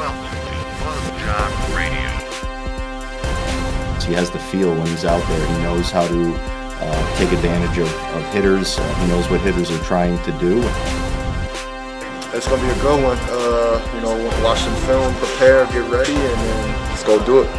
Welcome to FuzzJock Radio. He has the feel when he's out there. He knows how to take advantage of hitters. He knows what hitters are trying to do. It's going to be a good one. Watch some film, prepare, get ready, and then let's go do it.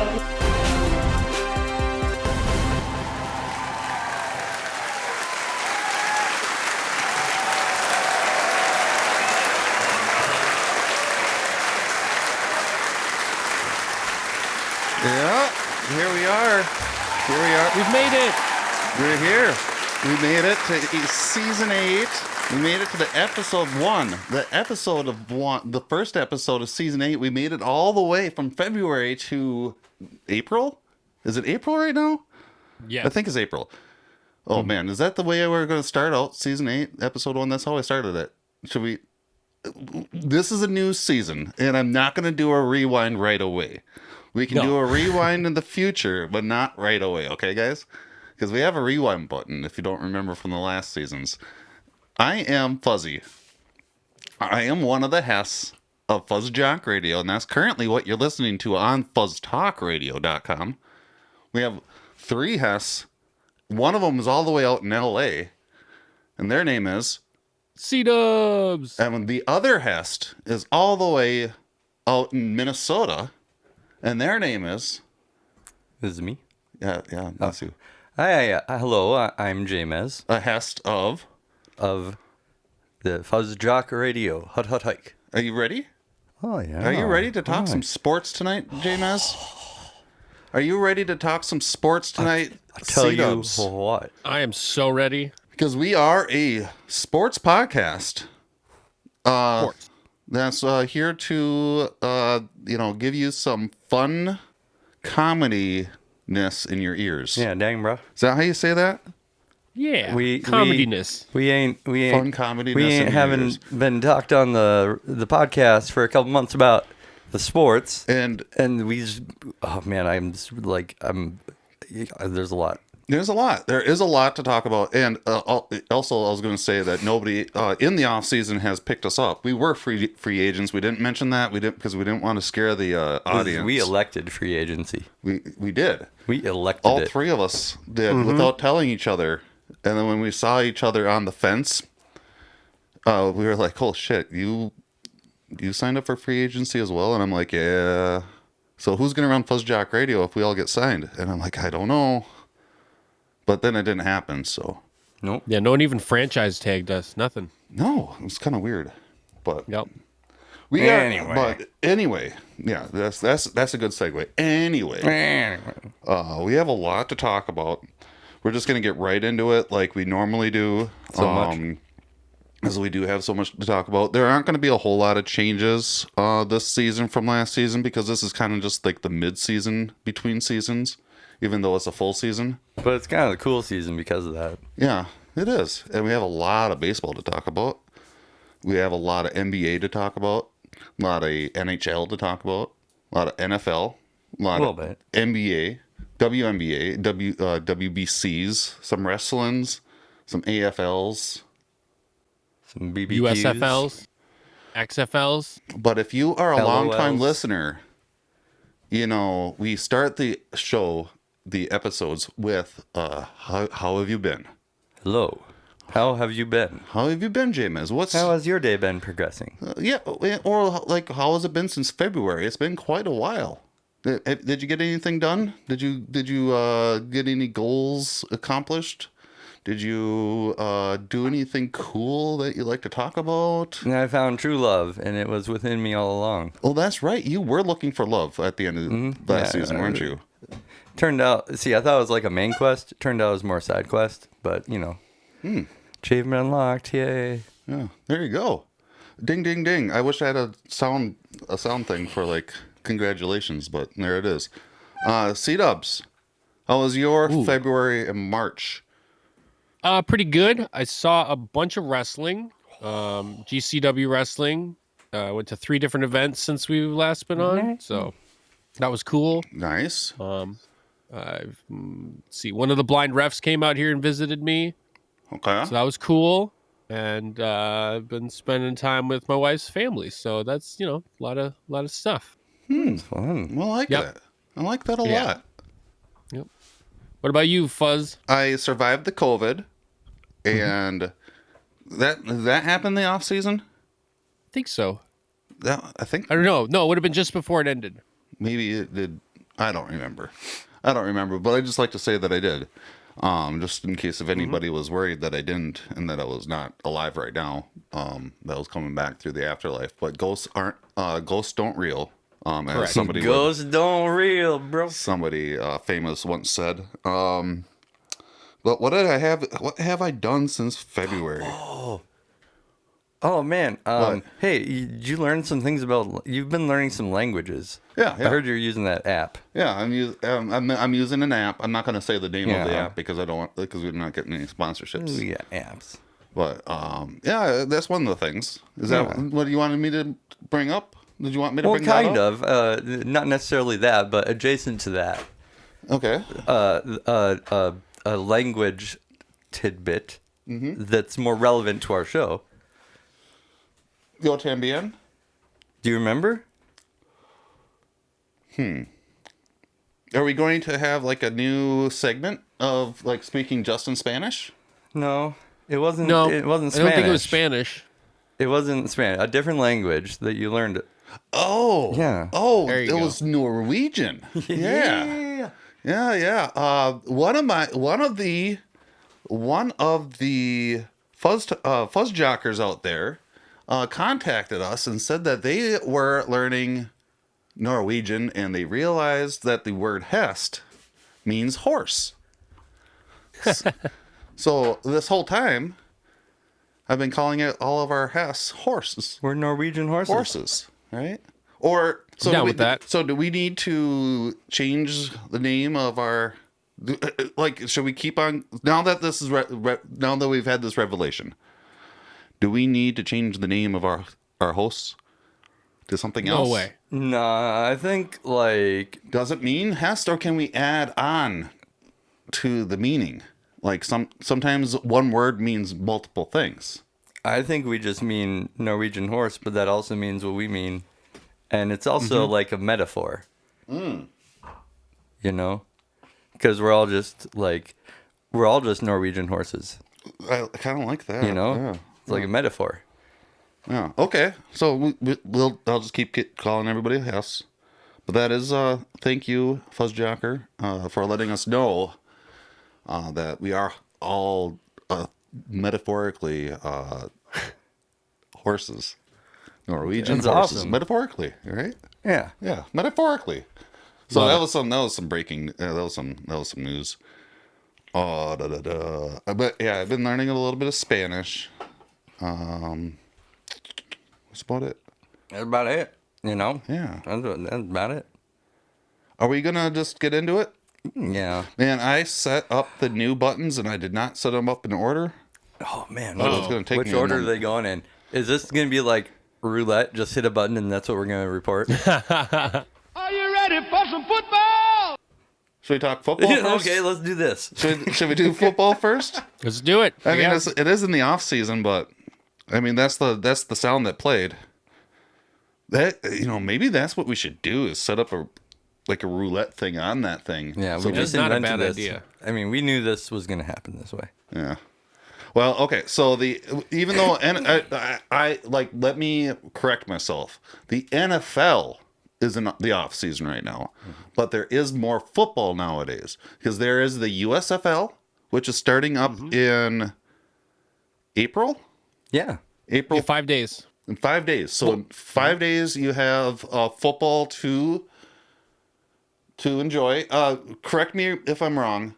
Yeah, here we are. We've made it. We're here. We made it to season 8. We made it to the episode 1. The first episode of season 8. We made it all the way from February to April. Is it April right now? Yeah. I think it's April. Oh man, is that the way we're going to start out season 8, episode 1? That's how I started it. Should we? This is a new season, and I'm not going to do a rewind right away. We can do a rewind in the future, but not right away, okay, guys? Because we have a rewind button, if you don't remember from the last seasons. I am Fuzzy. I am one of the Hess of FuzzJockRadio, and that's currently what you're listening to on FuzzTalkRadio.com. We have 3 Hess. One of them is all the way out in LA, and their name is C-Dubs. And the other Hest is all the way out in Minnesota, and their name is... This is me? Yeah, that's you. Hi, hello, I'm James. A Hest of the FuzzJockRadio. Hut Hut Hike. Are you ready? Oh, yeah. Are you ready to talk some sports tonight, James? Are you ready to talk some sports tonight? I'll tell you C-Dubs? what. I am so ready. Because we are a sports podcast. Sports. That's here to, give you some fun comedy-ness in your ears. Yeah, dang, bro. Is that how you say that? Yeah. We comediness. We ain't Fun comedy-ness We in ain't your haven't ears. been talked on the podcast for a couple months about the sports, And we just, oh man, there's a lot. there's a lot. There is a lot to talk about. And also, I was going to say that nobody in the off season has picked us up. We were free agents. We didn't mention that. Because we didn't want to scare the audience. We elected free agency. We did. We elected All it. 3 of us did without telling each other. And then when we saw each other on the fence, we were like, "Oh shit, you signed up for free agency as well?" And I'm like, "Yeah." So who's gonna run FuzzJock Radio if we all get signed? And I'm like, "I don't know." But then it didn't happen. So Nope. Yeah, no one even franchise tagged us. Nothing. no, it was kind of weird. But Yep. anyway, yeah, that's a good segue. Anyway, we have a lot to talk about. We're just going to get right into it like we normally do. So much. As we do have so much to talk about. There aren't going to be a whole lot of changes this season from last season because this is kind of just like the mid-season between seasons, even though it's a full season. But it's kind of a cool season because of that. Yeah, it is. And we have a lot of baseball to talk about. We have a lot of NBA to talk about, a lot of NHL to talk about, a lot of NFL, a lot Little of bit. NBA, WNBA, WBCs, some wrestlings, some AFLs. Some BBQs. USFLs, XFLs. But if you are a long-time LOLs. listener, we start the show, the episodes with, how have you been? Hello. How have you been? How have you been, James? How has your day been progressing? Or like, how has it been since February? It's been quite a while. Did you get anything done? Did you get any goals accomplished? Did you do anything cool that you like to talk about? And I found true love, and it was within me all along. Oh, that's right. You were looking for love at the end of last season, weren't you? Turned out, I thought it was like a main quest. Turned out it was more side quest, but achievement unlocked, yay. Yeah, there you go. Ding, ding, ding. I wish I had a sound thing for like congratulations, but there it is. C-Dubs, how was your February and March? Pretty good. I saw a bunch of wrestling, GCW wrestling. I went to 3 different events since we've last been on, so that was cool. Nice. Let's see, one of the blind refs came out here and visited me, Okay. so that was cool. And I've been spending time with my wife's family, so that's a lot of stuff. It's fun. I like Yep. that. I like that a Yeah. lot. Yep. What about you, Fuzz? I survived the COVID, and that happened in the off season. I think so. I think I don't know. No, it would have been just before it ended. maybe it did. I don't remember. But I just like to say that I did. Just in case if anybody was worried that I didn't and that I was not alive right now, that was coming back through the afterlife. But ghosts don't real. As Correct. somebody Ghosts don't real, bro. somebody famous once said. But what have I done since February? Oh man. What? Hey, did you learn some things about? You've been learning some languages. Yeah. I heard you're using that app. Yeah, I'm using an app. I'm not going to say the name of the Yeah. app because we're not getting any sponsorships. We got apps. But yeah, that's one of the things. Is that what you wanted me to bring up? Did you want me to Well, bring that kind up? of. Not necessarily that, but adjacent to that. Okay. A language tidbit that's more relevant to our show. Yo también. Do you remember? Are we going to have like a new segment of like speaking just in Spanish? No, it wasn't. No, it wasn't I Spanish. don't think it was Spanish. It wasn't Spanish. A different language that you learned. Oh. Yeah. Oh, There it you go. was Norwegian. Yeah. Yeah. One of the FuzzJockers out there contacted us and said that they were learning Norwegian and they realized that the word hest means horse. So this whole time, I've been calling it all of our hests horses. We're Norwegian horses. Right? Or so down with that. So do we need to change the name of our like? Should we keep on now that this is now that we've had this revelation? Do we need to change the name of our hosts to something else? No way. Nah, I think like Does it mean hest, or can we add on to the meaning? Like sometimes one word means multiple things. I think we just mean Norwegian horse, but that also means what we mean, and it's also like a metaphor. You know, because we're all just Norwegian horses. I kind of like that. You know, Yeah. it's like a metaphor. Yeah. Okay. So I'll just keep calling everybody hess. But that is thank you, FuzzJocker, for letting us know that we are all metaphorically horses, Norwegian That's horses, awesome. metaphorically, right? Yeah. Yeah, metaphorically. So Love that it. was some breaking. That was some news. Oh, da, da, da. But yeah, I've been learning a little bit of Spanish. That's about it. That's about it. You know. Yeah. That's about it. Are we gonna just get into it? Yeah. Man, I set up the new buttons and I did not set them up in order. Oh man. So it's gonna take Which me a order are moment. they going in? Is this gonna be like roulette? Just hit a button and that's what we're gonna report. Are you ready for some football? Should we talk football first? Okay, let's do this. Should we do football first? Let's do it. I mean, Yeah. it is in the off season, but I mean that's the sound that played. That maybe that's what we should do is set up a roulette thing on that thing. Yeah, we So just not a invented bad this. idea. I mean, we knew this was gonna happen this way. Yeah. Well, okay. So even though I let me correct myself. The NFL is in the off season right now, but there is more football nowadays because there is the USFL, which is starting up in April. Yeah. April Yeah, 5 days. in 5 days. So in 5 days you have football to enjoy. Correct me if I'm wrong.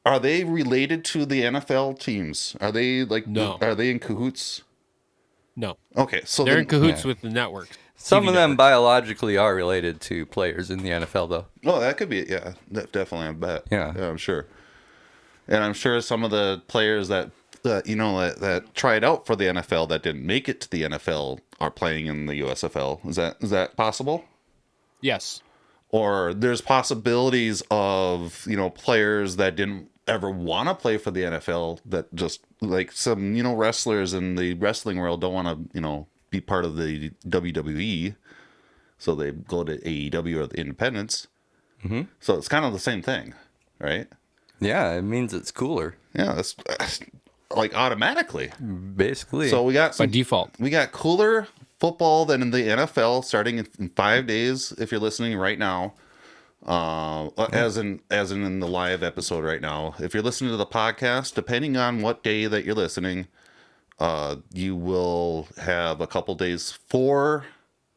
Are they related to the NFL teams? Are they No. Are they in cahoots? No, Okay, so they're then, in cahoots with the network. Some TV of them network. biologically are related to players in the NFL, though. Oh, that could be. Yeah, definitely. I bet. Yeah. I'm sure. And I'm sure some of the players that tried out for the NFL that didn't make it to the NFL are playing in the USFL. Is that possible? Yes. Or there's possibilities of players that didn't ever want to play for the NFL that just like some wrestlers in the wrestling world don't want to be part of the WWE, so they go to AEW or the independents. So it's kind of the same thing, right? Yeah, it means it's cooler, Yeah, that's like automatically. basically. So we got By default. we got cooler football than in the NFL starting in 5 days. If you're listening right now, as in the live episode right now. If you're listening to the podcast, depending on what day that you're listening, you will have a couple days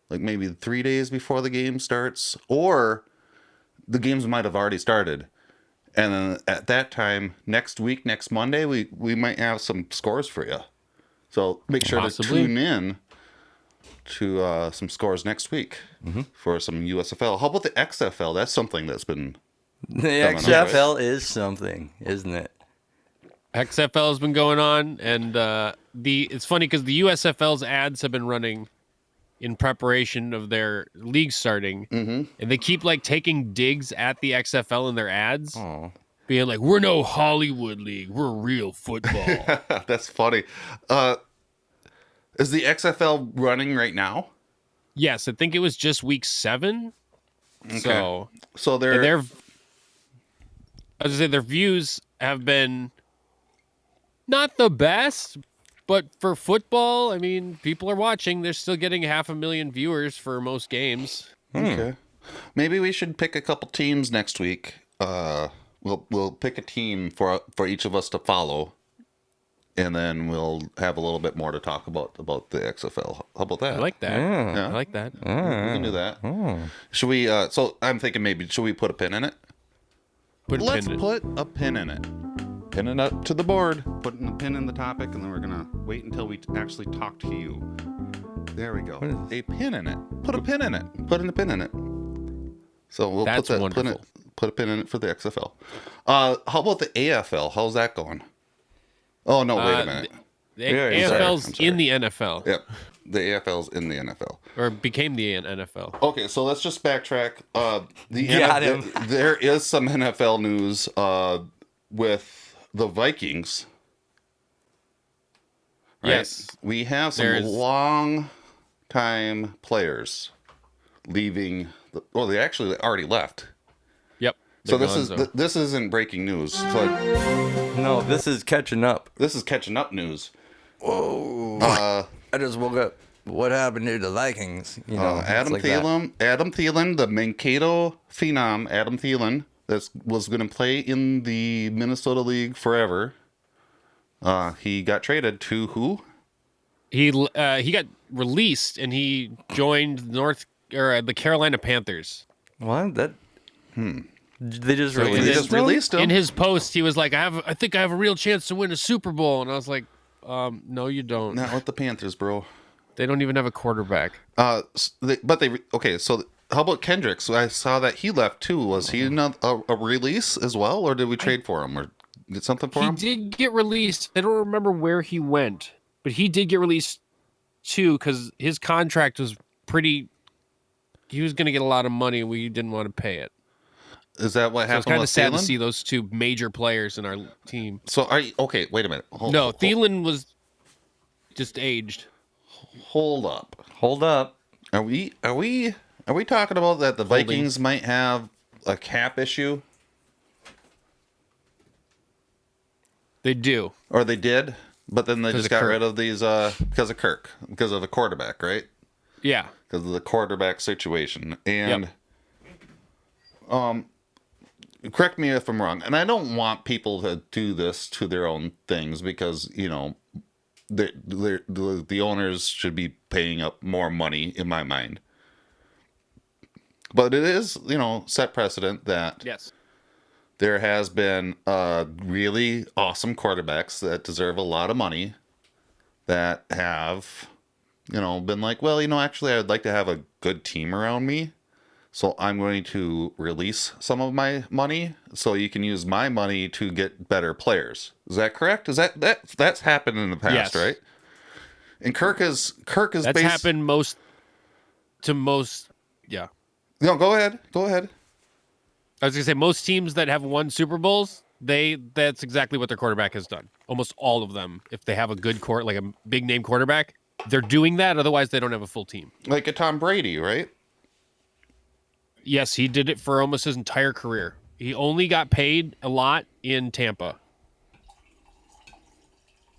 like maybe 3 days before the game starts, or the games might have already started. And then at that time, next week, next Monday, we might have some scores for you. So make sure Possibly. to tune in to some scores next week for some USFL. How about the XFL? That's something that's been the coming up, XFL is something, isn't it? XFL has been going on, and it's funny because the USFL's ads have been running in preparation of their league starting, and they keep like taking digs at the XFL in their ads, being like, "We're no Hollywood league, we're real football." That's funny. Is the XFL running right now? Yes, I think it was just week 7. So So and I was gonna say their views have been not the best, but for football, I mean, people are watching. They're still getting 500,000 viewers for most games. Okay. Maybe we should pick a couple teams next week. We'll pick a team for each of us to follow, and then we'll have a little bit more to talk about the XFL. How about that? I like that. Yeah. I like that. We can do that. Should we? So I'm thinking maybe should we put a pin in it? Let's put a pin in it. Pin it up to the board. Putting the pin in the topic, and then we're gonna wait until we actually talk to you. There we go. A pin in it. Put a pin in it. Putting a pin in it. So we'll That's put wonderful. put a pin in it for the XFL. How about the AFL? How's that going? Oh no! Wait a minute. The Yeah, AFL's I'm sorry. in the NFL, Yep. The AFL's in the NFL. or became the NFL. Okay, so let's just backtrack. Got him. There is some NFL news with the Vikings. Right? Yes. We have some There's- long time players leaving. They actually already left. Yep. So They're this gonzo. this isn't breaking news. So No, this is catching up. this is catching up news. Whoa. Uh, I just woke up. What happened to the Vikings? You know, it's Adam like that. Thielen, the Mankato phenom, Adam Thielen, that was going to play in the Minnesota League forever. He got traded to who? He got released and he joined the Carolina Panthers. What? That. They just So released. They just released him. In his post, he was like, I think I have a real chance to win a Super Bowl," and I was like, "No, you don't. Not with the Panthers, bro. They don't even have a quarterback." Okay. So how about Kendricks? I saw that he left too. Was he not a release as well, or did we trade for him, or did something for He him? did get released. I don't remember where he went, but he did get released too because his contract was pretty. He was going to get a lot of money, and we didn't want to pay it. Is that what So it's happened kind of with sad to Thielen? see those two major players in our team. So are you okay? Wait a minute. No, Thielen was just aged. Hold up. Hold up. Are we talking about that the Vikings might have a cap issue, They do. or they did, but then they 'Cause just of got Kirk. rid of these because of Kirk, because of the quarterback, right? Yeah. Because of the quarterback situation. And correct me if I'm wrong, and I don't want people to do this to their own things because the owners should be paying up more money in my mind. But it is, set precedent that Yes. there has been really awesome quarterbacks that deserve a lot of money that have, been like, well, actually, I'd like to have a good team around me. So I'm going to release some of my money so you can use my money to get better players. Is that correct? Is that's happened in the past, Yes. right? And Kirk is That's happened most. Yeah. No, go ahead. I was gonna say most teams that have won Super Bowls, that's exactly what their quarterback has done. Almost all of them, if they have a good like a big name quarterback, they're doing that. Otherwise, they don't have a full team. Like a Tom Brady, right? Yes, he did it for almost his entire career. He only got paid a lot in Tampa.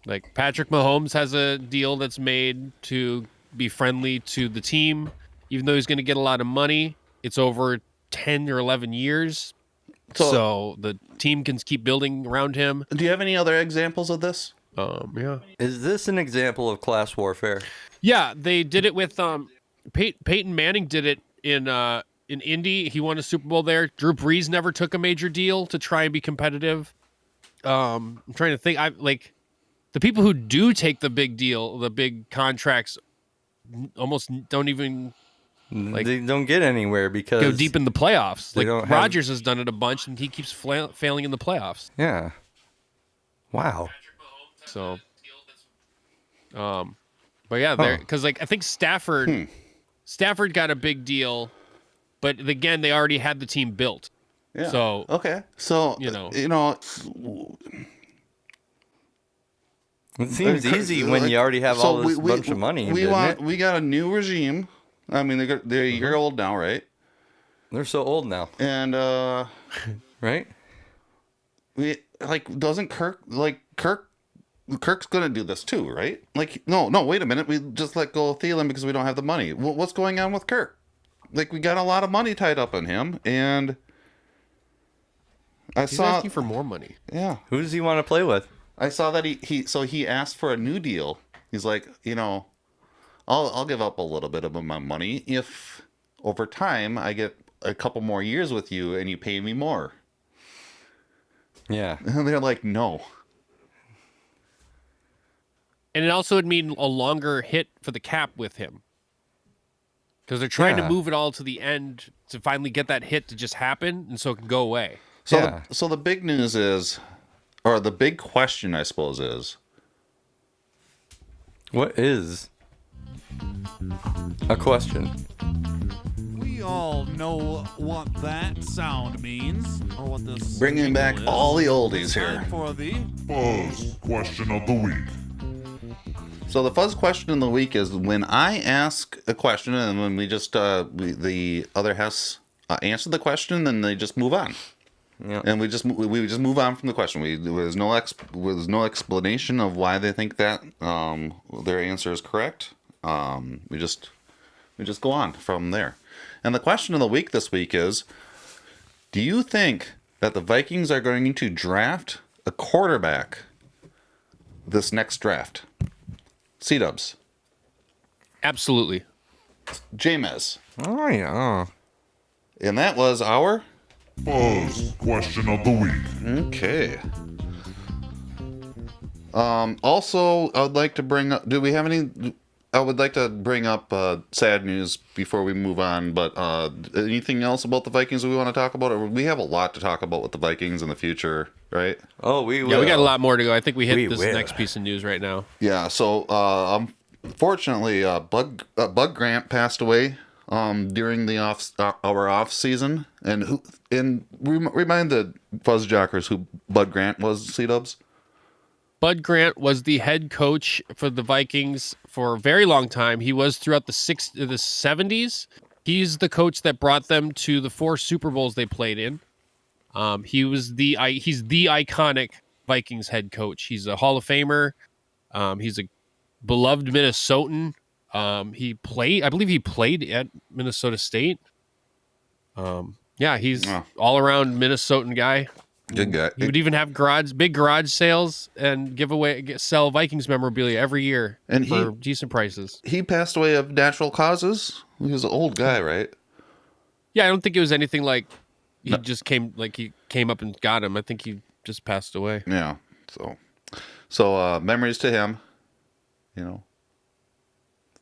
Like Patrick Mahomes has a deal that's made to be friendly to the team, even though he's going to get a lot of money. It's over 10 or 11 years. So the team can keep building around him. Do you have any other examples of this? Yeah. Is this an example of class warfare? Yeah, they did it with Peyton Manning did it in Indy. He won a Super Bowl there. Drew Brees never took a major deal to try and be competitive. I'm trying to think. The people who do take the big deal, the big contracts, almost don't even They don't get anywhere because go deep in the playoffs. they Like don't have- Rodgers has done it a bunch, and he keeps failing in the playoffs. Yeah. Wow. So, but yeah, because I think Stafford got a big deal, but again, they already had the team built. Yeah. So okay. So It seems easy when you already have all this bunch of money. We got a new regime. I mean, they're a year old now, right? They're so old now, And right? doesn't Kirk's gonna do this too, right? Like, no, wait a minute. We just let go of Thielen because we don't have the money. What's going on with Kirk? Like, we got a lot of money tied up in him, and he's asking for more money. Yeah. Who does he want to play with? I saw that he asked for a new deal. He's like, I'll give up a little bit of my money if over time I get a couple more years with you and you pay me more. Yeah. And they're like, no. And it also would mean a longer hit for the cap with him. Because they're trying to move it all to the end to finally get that hit to just happen, and so it can go away. So the big news is, or the big question, I suppose, is, what is a question? We all know what that sound means, or what this bringing back jingle is. all the oldies here. Time for the Fuzz question of the week. So the fuzz question of the week is when I ask a question and when we just the other has answered the question, then they just move on. Yeah. And we just move on from the question. There was no explanation of why they think that their answer is correct. We just go on from there. And the question of the week this week is: do you think that the Vikings are going to draft a quarterback this next draft? C-dubs. Absolutely. Jameis. Oh yeah. And that was our Fuzz question of the week. Okay. Also, I would like to bring up. Do we have any? I would like to bring up sad news before we move on. But anything else about the Vikings that we want to talk about? Or we have a lot to talk about with the Vikings in the future, right? Oh, we will. Yeah, we got a lot more to go. I think we hit We this will. next piece of news right now. Yeah. So, unfortunately, Bud Grant passed away during our off season, and remind the FuzzJockers who Bud Grant was. C-dubs. Bud Grant was the head coach for the Vikings for a very long time. He was throughout the 70s. He's the coach that brought them to the 4 Super Bowls they played in. He's the iconic Vikings head coach. He's a Hall of Famer. He's a beloved Minnesotan. I believe he played at Minnesota State. He's all around Minnesotan guy. Good guy. He would even have big garage sales and sell Vikings memorabilia every year for decent prices. He passed away of natural causes. He was an old guy, right? Yeah, I don't think it was anything like he came up and got him. I think he just passed away. Yeah. So memories to him.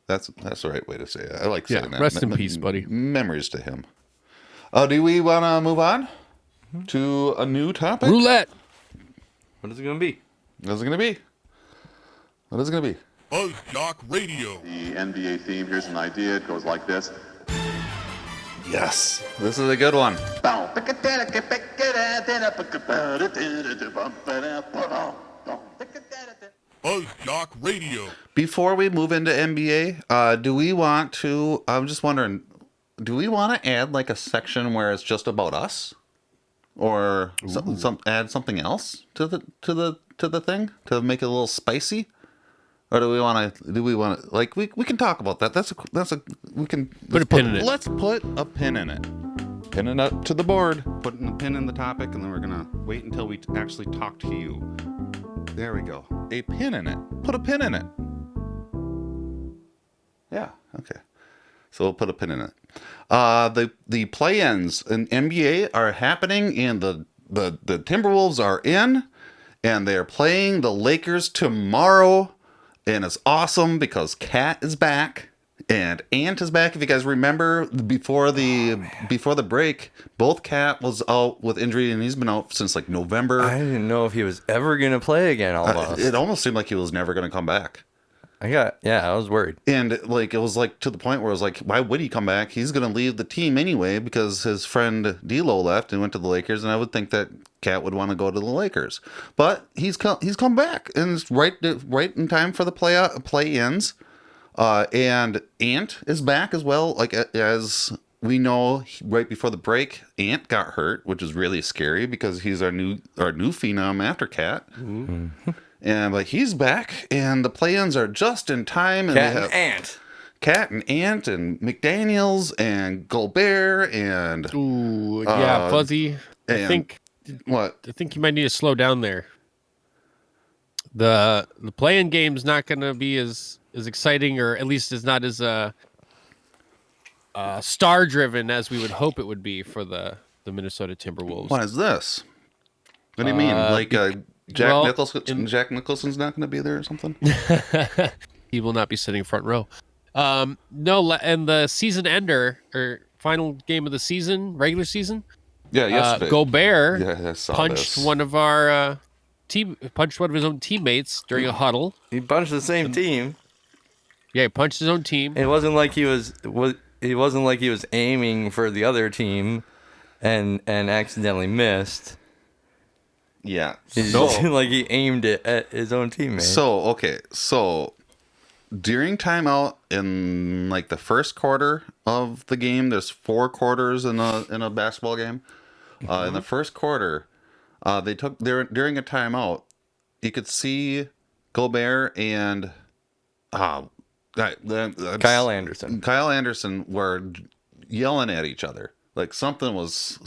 That's the right way to say it. I like saying that. Rest in peace, buddy. Memories to him. Do we want to move on to a new topic? Roulette. What is it gonna be? What is it going to be? FuzzJockRadio. The NBA theme, here's an idea. It goes like this. Yes. This is a good one. FuzzJockRadio. Before we move into NBA, do we want to... I'm just wondering, do we want to add like a section where it's just about us, or add something else to the thing to make it a little spicy? Or do we want to like we can talk about that. We can put a pin in it. Let's put a pin in it. Pin it up to the board. Putting the pin in the topic, and then we're gonna wait until we actually talk to you. There we go. A pin in it. Put a pin in it. Yeah. Okay. So we'll put a pin in it. The play-ins in NBA are happening, and the Timberwolves are in, and they are playing the Lakers tomorrow. And it's awesome because Cat is back and Ant is back. If you guys remember before the break, both Cat was out with injury and he's been out since like November. I didn't know if he was ever gonna play again. Almost, it almost seemed like he was never gonna come back. I was worried. And like it was like to the point where I was like, why would he come back? He's gonna leave the team anyway because his friend D'Lo left and went to the Lakers, and I would think that Cat would want to go to the Lakers. But he's come back, and it's right in time for the play-ins. And Ant is back as well. Like as we know, right before the break, Ant got hurt, which is really scary because he's our new phenom after Cat. Mm-hmm. And like he's back, and the play-ins are just in time. And Cat and Ant and McDaniels and Gobert and Fuzzy. I think you might need to slow down there. The play-in game's not going to be as exciting, or at least is not as star-driven as we would hope it would be for the Minnesota Timberwolves. Why is this? What do you mean? Jack Nicholson's not going to be there or something? He will not be sitting front row. No, and the season ender or final game of the season, regular season. Yeah, yesterday. Gobert punched one of our punched one of his own teammates during a huddle. He punched the same team. Yeah, he punched his own team. It wasn't like he was aiming for the other team and accidentally missed. Yeah. Like he aimed it at his own teammate. So during timeout in like the first quarter of the game, there's 4 quarters in a basketball game. In the first quarter, during a timeout, you could see Gobert and Kyle Anderson were yelling at each other. Like something was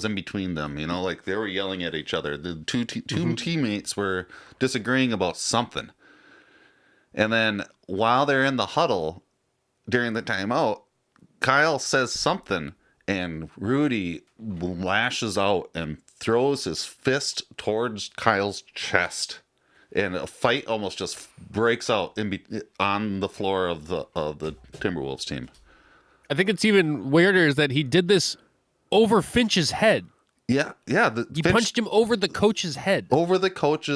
in between them, you know, like they were yelling at each other. The two teammates were disagreeing about something. And then while they're in the huddle during the timeout, Kyle says something and Rudy lashes out and throws his fist towards Kyle's chest. And a fight almost just breaks out on the floor of the Timberwolves team. I think it's even weirder is that he did this over Finch's head. Yeah. He punched him over the coach's head. Over the Coach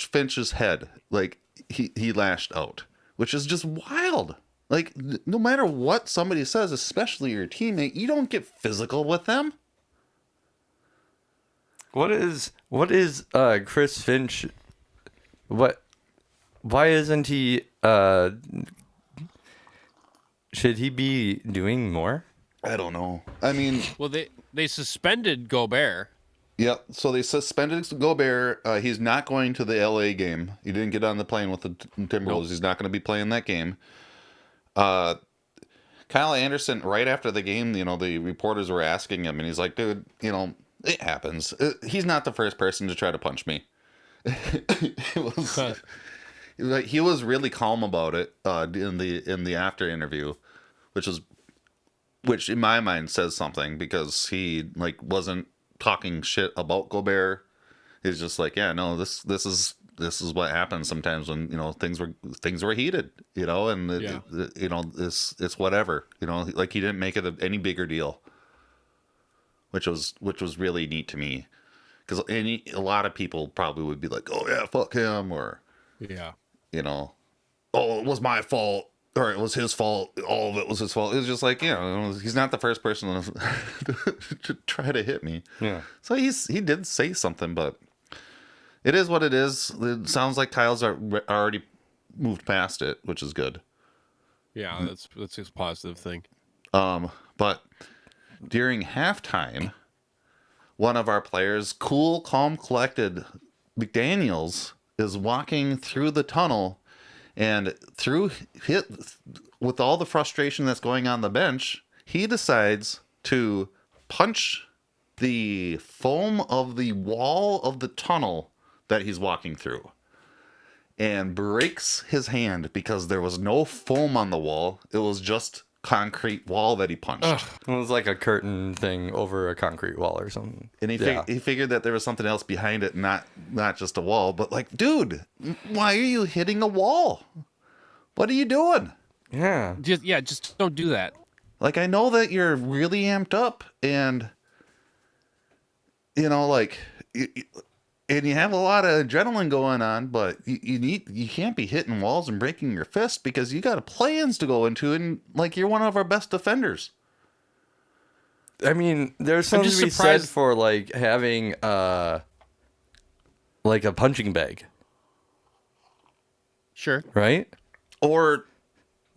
Finch's head. Like, he lashed out, which is just wild. Like, no matter what somebody says, especially your teammate, you don't get physical with them. What is Chris Finch? Why isn't he? Should he be doing more? I don't know. I mean, well, they suspended Gobert. Yep. So they suspended Gobert. He's not going to the LA game. He didn't get on the plane with the Timberwolves. Nope. He's not going to be playing that game. Kyle Anderson, right after the game, you know, the reporters were asking him, and he's like, "Dude, you know, it happens. He's not the first person to try to punch me." He was really calm about it in the after interview, which in my mind says something, because he like wasn't talking shit about Gobert. He's just like, yeah, no, this is what happens sometimes when, you know, things were heated, you know, and you know, it's whatever, you know, like he didn't make it any bigger deal, which was really neat to me, because a lot of people probably would be like, oh yeah, fuck him, or yeah, you know, oh, it was my fault, or it was his fault, all of it was his fault. It was just like, you know, he's not the first person to try to hit me. Yeah. So he did say something, but it is what it is. It sounds like Kyle's already moved past it, which is good. Yeah, that's a positive thing. But during halftime, one of our players, cool, calm, collected McDaniels, is walking through the tunnel, and with all the frustration that's going on the bench, he decides to punch the foam of the wall of the tunnel that he's walking through, and breaks his hand because there was no foam on the wall. It was just concrete wall that he punched. Ugh. It was like a curtain thing over a concrete wall or something. And he figured that there was something else behind it, not just a wall. But like, dude, why are you hitting a wall? What are you doing? Yeah. Just don't do that. Like, I know that you're really amped up, and like, and you have a lot of adrenaline going on, but you can't be hitting walls and breaking your fist because you got play-ins to go into, and like, you're one of our best defenders. I mean, there's something to be said for like having like a punching bag. Sure. Right? Or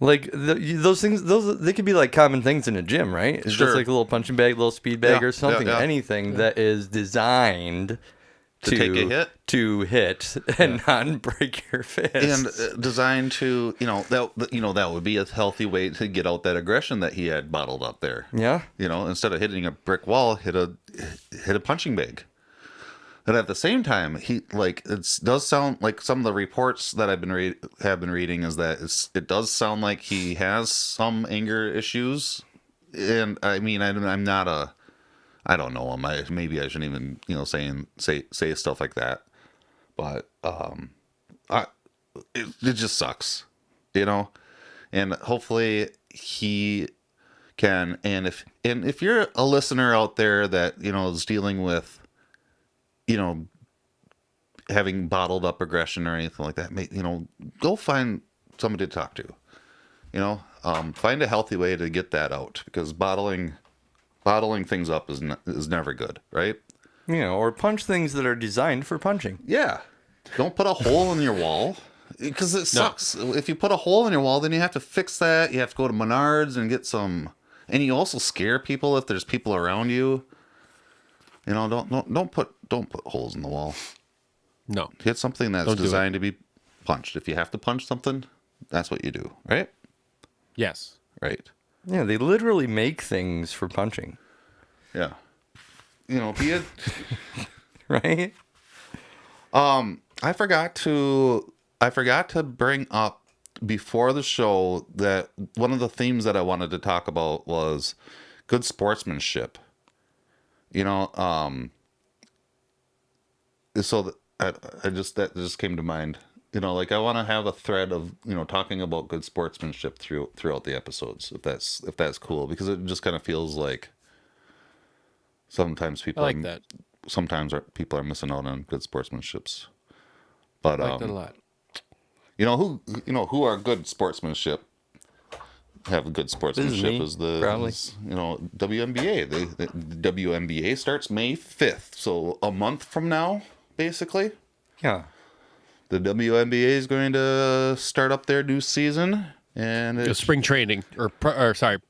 like those things, they could be like common things in a gym, right? It's just like a little punching bag, little speed bag, or something. Anything that is designed to take a hit, and not break your fist, and designed to that would be a healthy way to get out that aggression that he had bottled up there. Yeah, instead of hitting a brick wall, hit a punching bag. And at the same time, it does sound like some of the reports that I've been reading is that it does sound like he has some anger issues. And I mean, I'm not I don't know him. Maybe I shouldn't even say stuff like that. But it just sucks, And hopefully he can. And if you're a listener out there that is dealing with having bottled up aggression or anything like that, go find somebody to talk to. Find a healthy way to get that out, because bottling things up is never good, right? Or punch things that are designed for punching. Yeah. Don't put a hole in your wall, because it sucks. No. If you put a hole in your wall, then you have to fix that. You have to go to Menards and get some, and you also scare people if there's people around you. Don't put holes in the wall. No. Hit something that's designed to be punched. If you have to punch something, that's what you do, right? Yes. Right. Yeah, they literally make things for punching. Yeah. Be it right? I forgot to bring up before the show that one of the themes that I wanted to talk about was good sportsmanship. So that just came to mind. I want to have a thread of talking about good sportsmanship throughout the episodes, if that's cool, because it just kind of feels like sometimes people people are missing out on good sportsmanships. But I like that a lot. Who are good sportsmanship. Have good sportsmanship is WNBA. The WNBA starts May 5th, so a month from now, basically. Yeah. The WNBA is going to start up their new season, and spring training preseason.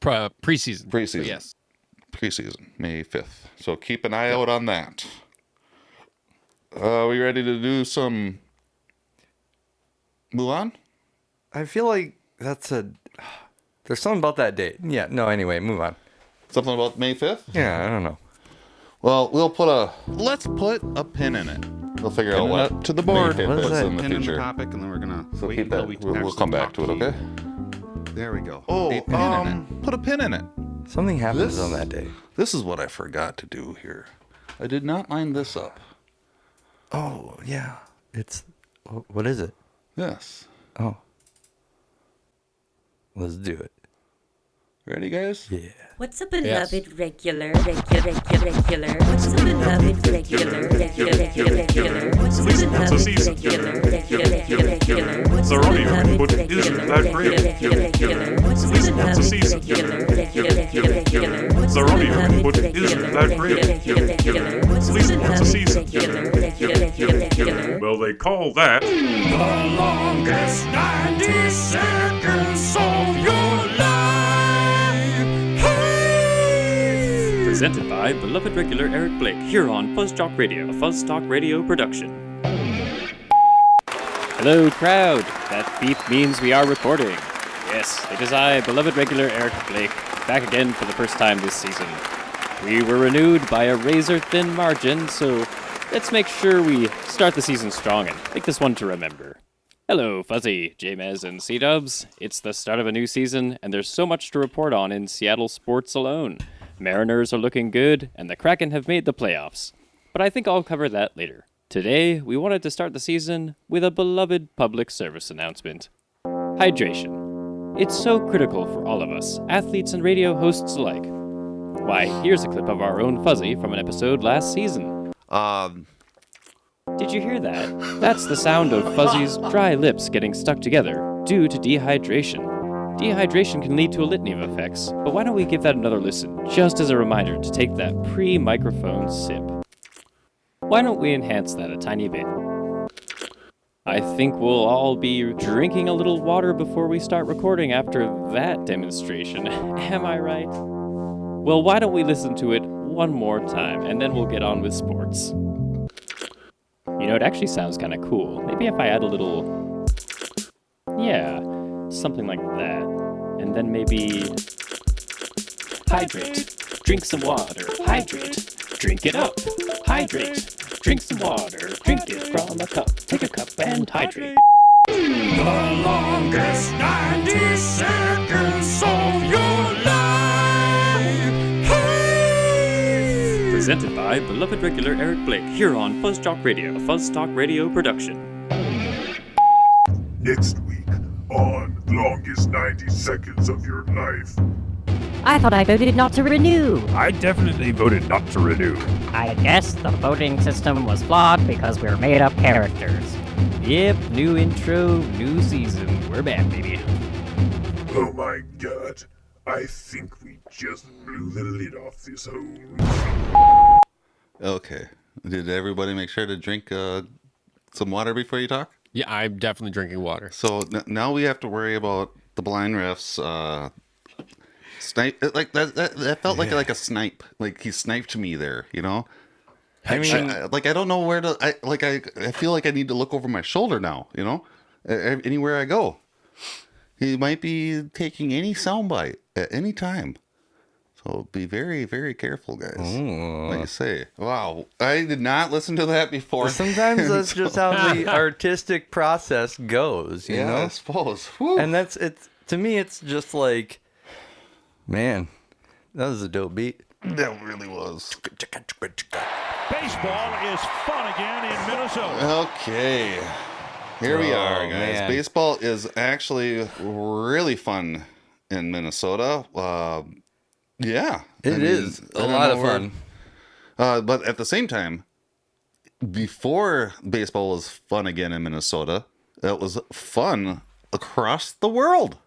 Preseason. But yes. Preseason, May 5th. So keep an eye out on that. Are we ready to do some Mulan? I feel like there's something about that date. Yeah, no, anyway, move on. Something about May 5th? Yeah, I don't know. Well, let's put a pin in it. We'll figure out what to the board. May 5th is in the Pin future. in the topic, and then we're gonna wait keep until that. we We'll come back to it, okay? There we go. Oh, a pin in it. Put a pin in it. Something happens on that day. This is what I forgot to do here. I did not line this up. Oh, yeah. What is it? Yes. Oh. Let's do it. Ready, guys? Yeah. What's a beloved regular? What's a beloved regular? What's a beloved regular? The rodeo, but isn't that great? What's At least once a season. The rodeo, but isn't that great? At least once a season. Well, they call that The longest 90 seconds of your life. Presented by beloved regular Eric Blake here on FuzzJockRadio, a FuzzTalk production. Hello, crowd. That beep means we are recording. Yes, it is I, beloved regular Eric Blake, back again for the first time this season. We were renewed by a razor-thin margin, so let's make sure we start the season strong and make this one to remember. Hello, Fuzzy, J-Mez, and C-Dubs. It's the start of a new season, and there's so much to report on in Seattle sports alone. Mariners are looking good, and the Kraken have made the playoffs. But I think I'll cover that later. Today, we wanted to start the season with a beloved public service announcement. Hydration. It's so critical for all of us, athletes and radio hosts alike. Why, here's a clip of our own Fuzzy from an episode last season. Did you hear that? That's the sound of Fuzzy's dry lips getting stuck together due to dehydration. Dehydration can lead to a litany of effects, but why don't we give that another listen, just as a reminder to take that pre-microphone sip. Why don't we enhance that a tiny bit? I think we'll all be drinking a little water before we start recording after that demonstration. Am I right? Well, why don't we listen to it one more time, and then we'll get on with sports. You know, it actually sounds kind of cool. Maybe if I add a little... Yeah, something like that. And then maybe... Hydrate. Drink some water. Hydrate. Drink it up. Hydrate. Drink some water. Drink it from a cup. Take a cup and hydrate. The longest 90 seconds of your life. Hey! Presented by beloved regular Eric Blake here on FuzzJockRadio, a FuzzTalk production. Next week on Longest 90 Seconds of Your Life. I thought I voted not to renew. I definitely voted not to renew. I guess the voting system was flawed because we're made-up characters. Yep, new intro, new season. We're back, baby. Oh my god. I think we just blew the lid off this whole... Okay. Did everybody make sure to drink some water before you talk? Yeah, I'm definitely drinking water. So now we have to worry about the blind refs snipe. Like that felt like a snipe. Like he sniped me there, you know? I mean, I don't know where to. I feel like I need to look over my shoulder now, you know? Anywhere I go. He might be taking any soundbite at any time. So be very, very careful, guys. Like you say. Wow. I did not listen to that before. Sometimes that's just how the artistic process goes, you know? I suppose. Whew. And that's it. To me, it's just like, man, that was a dope beat. That really was. Baseball is fun again in Minnesota. Okay. Here we are, guys. Man. Baseball is actually really fun in Minnesota. Yeah. It is a lot of fun. But at the same time, before baseball was fun again in Minnesota, it was fun across the world.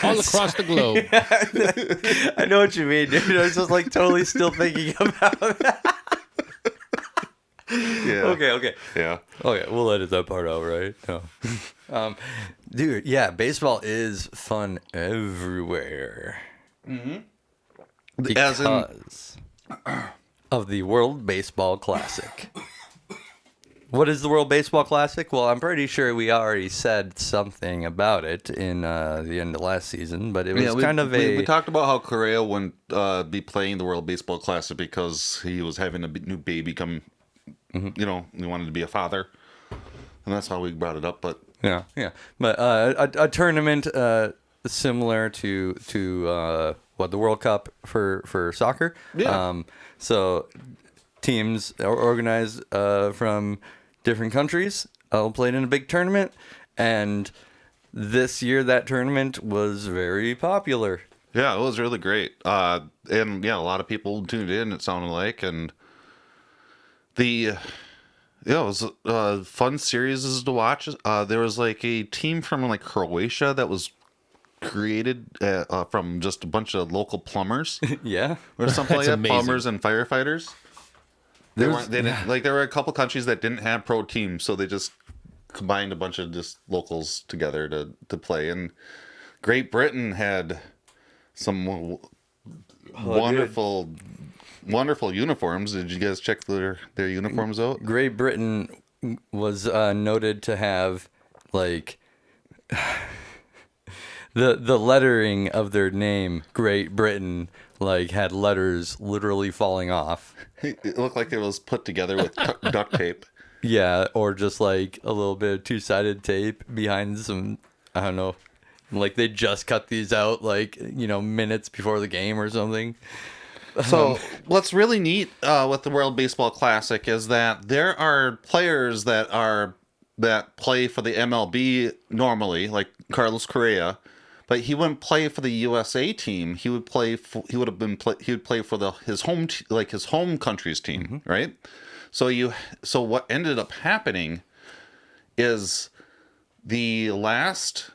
All across the globe. I know what you mean, dude. I was just like totally still thinking about that. Yeah. Okay. Yeah. Okay, we'll edit that part out, right? No. Dude, yeah, baseball is fun everywhere. Mm-hmm. Because of the World Baseball Classic. What is the World Baseball Classic? Well, I'm pretty sure we already said something about it in the end of last season, but it was we talked about how Correa wouldn't be playing the World Baseball Classic because he was having a new baby come. You know, he wanted to be a father, and that's how we brought it up. But yeah. But a tournament similar to what the World Cup for soccer. Yeah. So teams are organized from different countries, all played in a big tournament, and this year that tournament was very popular. Yeah, it was really great. And yeah, a lot of people tuned in, it sounded like, and it was a fun series to watch. There was like a team from like Croatia that was created from just a bunch of local plumbers. Yeah. Or something like that. Amazing. Plumbers and firefighters. There were a couple countries that didn't have pro teams, so they just combined a bunch of just locals together to play. And Great Britain had some wonderful uniforms. Did you guys check their uniforms out? Great Britain was noted to have like the lettering of their name, Great Britain, like had letters literally falling off. It looked like it was put together with duct tape. Yeah, or just like a little bit of two-sided tape behind some, I don't know, like they just cut these out like, minutes before the game or something. So what's really neat with the World Baseball Classic is that there are players that play for the MLB normally, like Carlos Correa, but he wouldn't play for the USA team. He would play for his home country's team, right? So what ended up happening is the last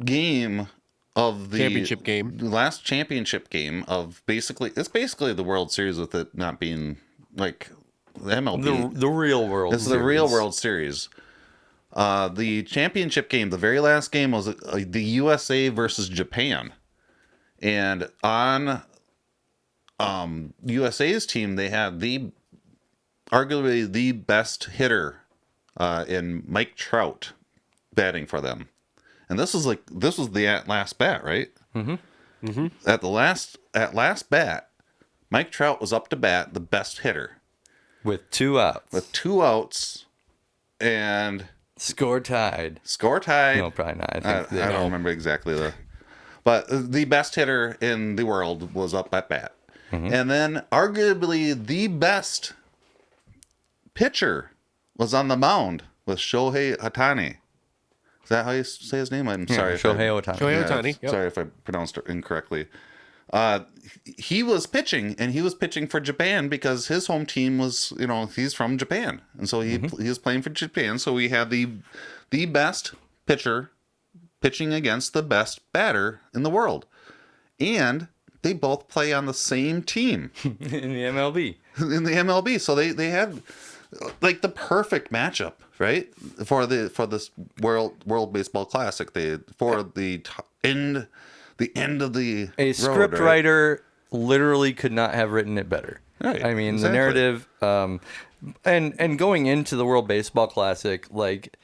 game of the last championship game of basically the World Series, with it not being like the MLB, the real World Series. The real World Series. The championship game, the very last game, was the USA versus Japan, and on USA's team they had arguably the best hitter in Mike Trout batting for them. And this was the last bat, right? Mm-hmm. Mm-hmm. At last bat, Mike Trout was up to bat, the best hitter, with 2 outs. And score tied. No, probably not. I don't remember exactly but the best hitter in the world was up at bat, and then arguably the best pitcher was on the mound with Shohei Ohtani. Is that how you say his name? I'm sorry. Shohei Ohtani. Shohei Ohtani. Yep. Sorry if I pronounced it incorrectly. He was pitching, and he was pitching for Japan because his home team was, he's from Japan, and so he was playing for Japan. So we had the best pitcher pitching against the best batter in the world, and they both play on the same team in the MLB. In the MLB, so they had like the perfect matchup, right, for this World Baseball Classic. The end of the a script writer literally could not have written it better. Right, I mean, exactly. The narrative, and going into the World Baseball Classic, like,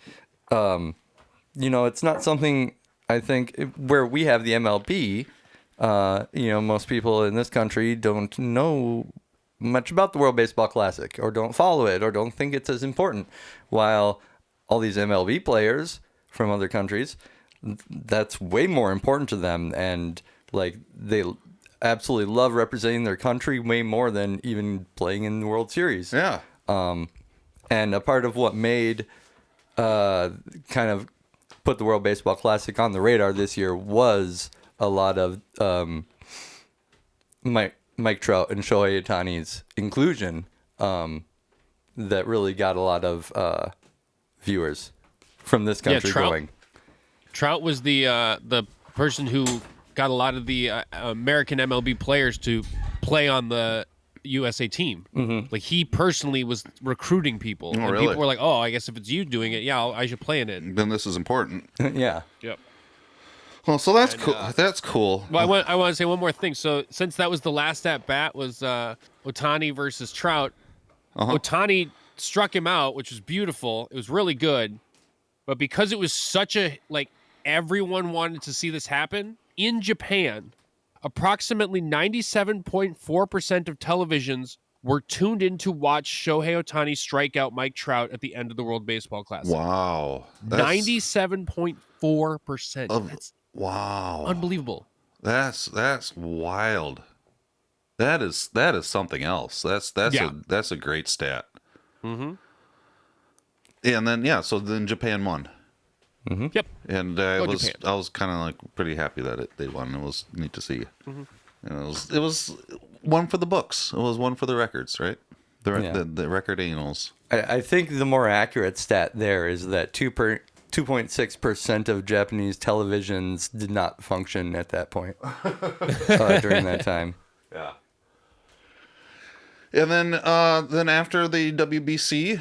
it's not something I think where we have the MLB. Most people in this country don't know much about the World Baseball Classic, or don't follow it, or don't think it's as important, while all these MLB players from other countries, that's way more important to them, and like they absolutely love representing their country way more than even playing in the World Series. Yeah. And a part of what made kind of put the World Baseball Classic on the radar this year was a lot of Mike Trout and Shohei Ohtani's inclusion that really got a lot of viewers from this country going. Trout was the person who got a lot of the American MLB players to play on the USA team. Mm-hmm. Like he personally was recruiting people, and really? People were like, "Oh, I guess if it's you doing it, yeah, I should play in it." Then this is important. Yeah. Yep. Well, so that's cool. That's cool. Well, I want to say one more thing. So since that was the last at bat was Ohtani versus Trout, Ohtani struck him out, which was beautiful. It was really good, but because it was such a everyone wanted to see this happen in Japan, approximately 97.4% of televisions were tuned in to watch Shohei Ohtani strike out Mike Trout at the end of the World Baseball Classic. Wow. 97.4%. That's wow. Unbelievable. That's wild. That is something else. That's a great stat. Mm-hmm. And then so then Japan won. Mm-hmm. Yep. And I was kind of pretty happy that they won. It was neat to see. Mm-hmm. And it was one for the books. It was one for the records, right? The record annals. I think the more accurate stat there is that 2.6% of Japanese televisions did not function at that point during that time. Yeah. And then after the WBC,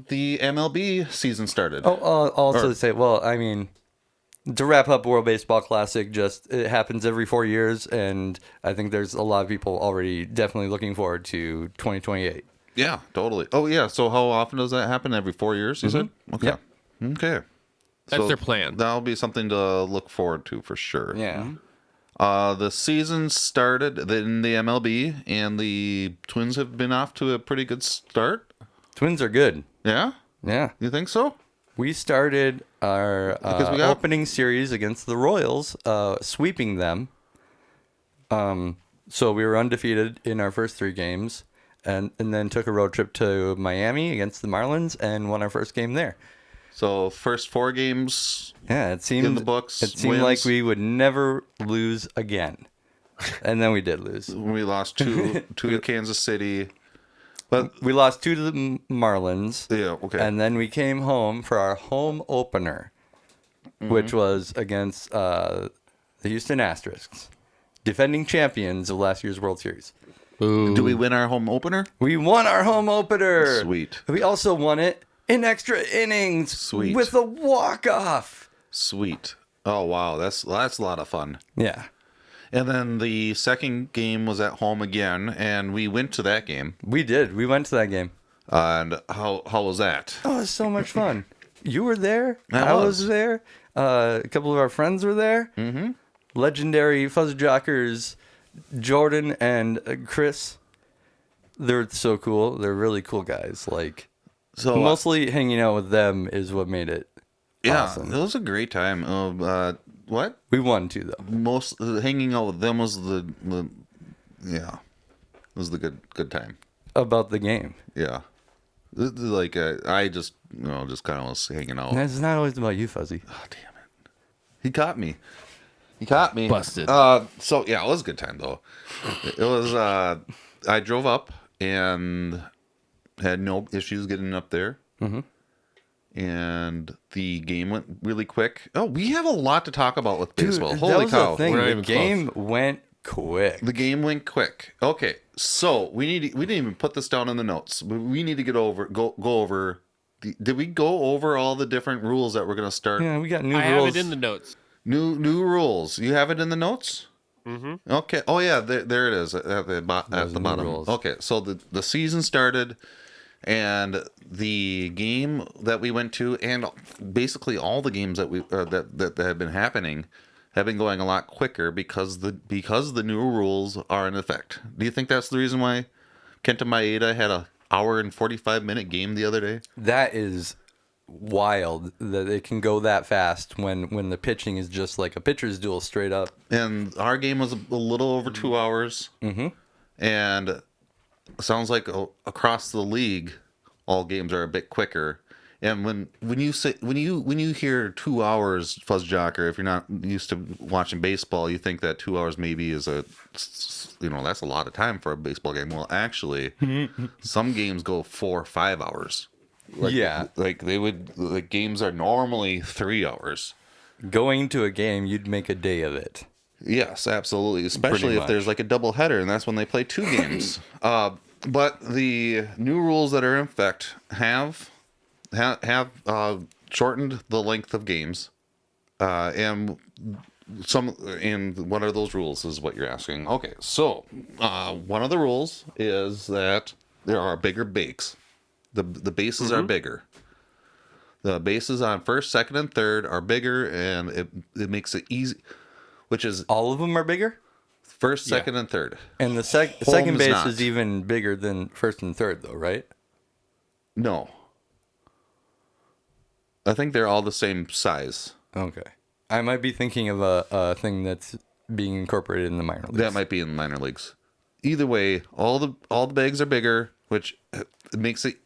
the MLB season started. Also to say, well, I mean, To wrap up World Baseball Classic, it happens every 4 years, and I think there's a lot of people already definitely looking forward to 2028. Yeah, totally. Oh, yeah. So how often does that happen? Every 4 years, you said? Okay. Yep. Okay. That's their plan. That'll be something to look forward to for sure. Yeah. The season started in the MLB, and the Twins have been off to a pretty good start. Twins are good. Yeah? Yeah. You think so? We started our opening series against the Royals, sweeping them. So we were undefeated in our first 3 games, and then took a road trip to Miami against the Marlins and won our first game there. So first 4 games it seemed, in the books. It seemed like we would never lose again. And then we did lose. We lost 2 to Kansas City. But we lost 2 to the Marlins. Yeah, okay. And then we came home for our home opener, which was against the Houston Asterisks, defending champions of last year's World Series. Ooh. Do we win our home opener? We won our home opener. Sweet. We also won it in extra innings. Sweet. With a walk-off. Sweet. Oh, wow. That's a lot of fun. Yeah. And then the second game was at home again, and we went to that game. We did. We went to that game. And how was that? Oh, it was so much fun. You were there. I was there. A couple of our friends were there. Mm-hmm. Legendary FuzzJockers, Jordan and Chris. They're so cool. They're really cool guys. Mostly hanging out with them is what made it awesome. It was a great time. What? We won too, though. Most hanging out with them was the good time about the game. Yeah, I just kind of was hanging out. It's not always about you, Fuzzy. Oh, damn it! He caught me. Busted. So yeah, it was a good time though. It was. I drove up and had no issues getting up there. Mm-hmm. And the game went really quick. Oh, we have a lot to talk about with baseball. Dude, Holy cow. The game went quick. The game went quick. Okay, so we didn't even put this down in the notes. But we need to go over. Did we go over all the different rules that we're going to start? Yeah, we got new rules. I have it in the notes. New rules. You have it in the notes? Mm-hmm. Okay. Oh yeah, there it is at the bottom. Rules. Okay, so the season started. And the game that we went to, and basically all the games that that have been happening, have been going a lot quicker because the new rules are in effect. Do you think that's the reason why Kenta Maeda had a hour and 45-minute game the other day? That is wild that it can go that fast when the pitching is just like a pitcher's duel straight up. And our game was a little over 2 hours. Mm-hmm. And sounds like across the league, all games are a bit quicker. And when you hear 2 hours, FuzzJocker, if you're not used to watching baseball, you think that 2 hours maybe is that's a lot of time for a baseball game. Well, actually, some games go 4 or 5 hours. Games are normally 3 hours. Going to a game, you'd make a day of it. Yes, absolutely. Especially if there's like a double header, and that's when they play 2 games. But the new rules that are in effect have shortened the length of games, and what are those rules is what you're asking. Okay, so one of the rules is that there are bigger bakes. The bases are bigger. The bases on first, second, and third are bigger, and it makes it easy. Which is all of them are bigger? First, second, and third. And the second base is even bigger than first and third, though, right? No. I think they're all the same size. Okay. I might be thinking of a thing that's being incorporated in the minor leagues. That might be in the minor leagues. Either way, all the bags are bigger, which makes it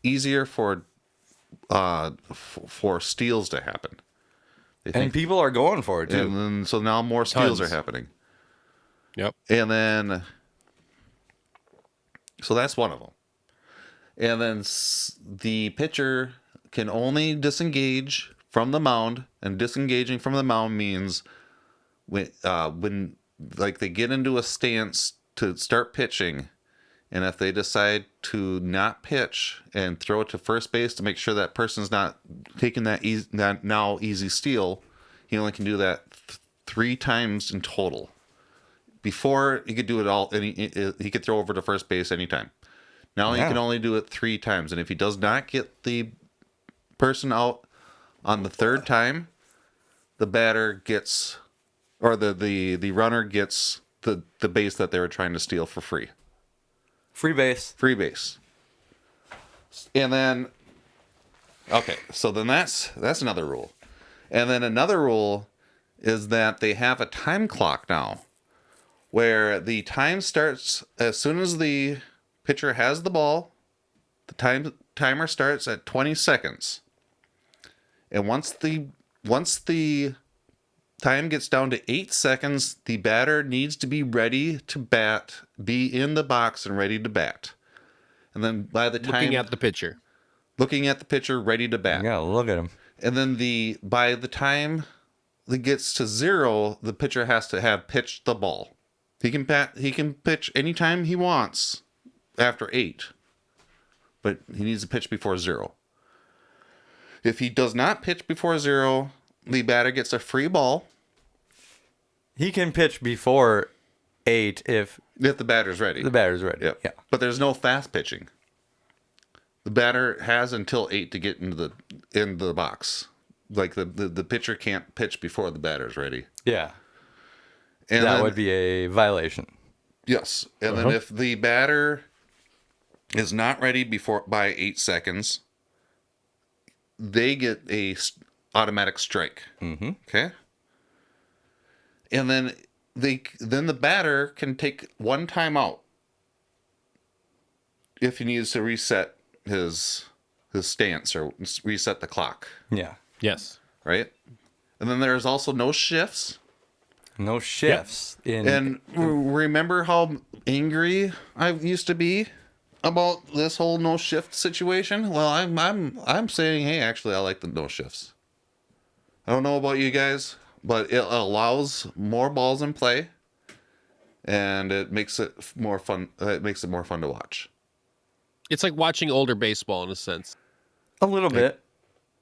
easier for steals to happen. And people are going for it, too. And then, so now more steals are happening. Yep. And then, so that's one of them. And then the pitcher can only disengage from the mound, and disengaging from the mound means when they get into a stance to start pitching, and if they decide to not pitch and throw it to first base to make sure that person's not taking that easy steal, he only can do that 3 times in total. Before, he could do it all, and he could throw over to first base anytime. Now he can only do it 3 times, and if he does not get the person out on the 3rd time, the batter gets, or the runner gets the base that they were trying to steal for free. Free base. Free base. And then, okay, so then that's another rule. And then another rule is that they have a time clock now, where the time starts as soon as the pitcher has the ball. The timer starts at 20 seconds. And once the time gets down to 8 seconds, the batter needs to be ready to bat, be in the box and ready to bat. And then by the time... Looking at the pitcher, ready to bat. Yeah, look at him. And then by the time it gets to 0, the pitcher has to have pitched the ball. He can pitch anytime he wants after 8. But he needs to pitch before 0. If he does not pitch before 0, the batter gets a free ball. He can pitch before 8 if the batter's ready. The batter's ready. Yep. Yeah. But there's no fast pitching. The batter has until 8 to get into the box. Like the pitcher can't pitch before the batter's ready. Yeah. And that would be a violation. Yes. And then if the batter is not ready by 8 seconds, they get a automatic strike. Mm-hmm. Okay. And then the batter can take 1 time out if he needs to reset his stance or reset the clock. Yeah. Yes. Right. And then there's also no shifts. No shifts. Yep. And remember how angry I used to be about this whole no shift situation? Well, I'm saying, hey, actually, I like the no shifts. I don't know about you guys, but it allows more balls in play, and it makes it more fun. It makes it more fun to watch. It's like watching older baseball in a sense. A little bit.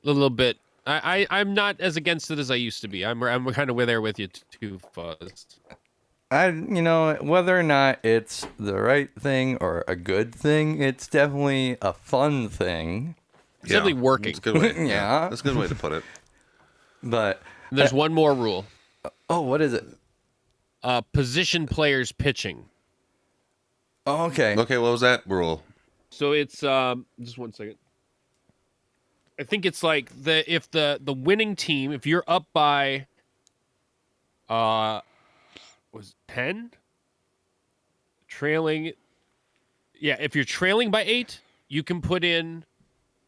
A little bit. I'm not as against it as I used to be. I'm kind of there with you too, Fuzz. Whether or not it's the right thing or a good thing, it's definitely a fun thing. It's definitely working. That's a good way. Yeah. That's a good way to put it. But there's one more rule. Oh, what is it? Position players pitching. Oh, okay. Okay, what was that rule? So it's just 1 second. I think it's like if the winning team, if you're up by was 10 trailing, if you're trailing by 8, you can put in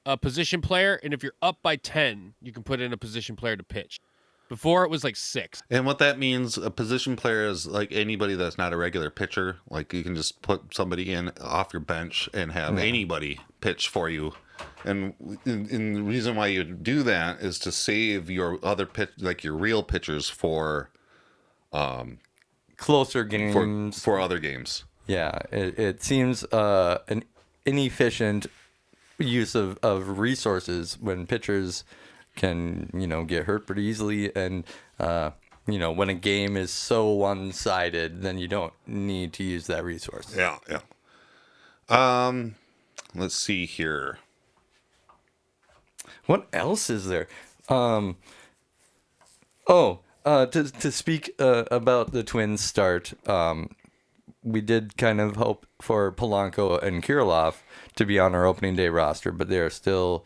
a position player, and if you're up by 10, you can put in a position player to pitch. Before it was like 6. And what that means, a position player is like anybody that's not a regular pitcher. Like you can just put somebody in off your bench and have anybody pitch for you. And the reason why you do that is to save your other pitch, like your real pitchers for closer games, for other games. Yeah, it seems an inefficient use of resources when pitchers can get hurt pretty easily, and when a game is so one-sided, then you don't need to use that resource. Yeah. Let's see here. What else is there? To speak about the Twins' start, we did kind of hope for Polanco and Kirilloff to be on our opening day roster, but they're still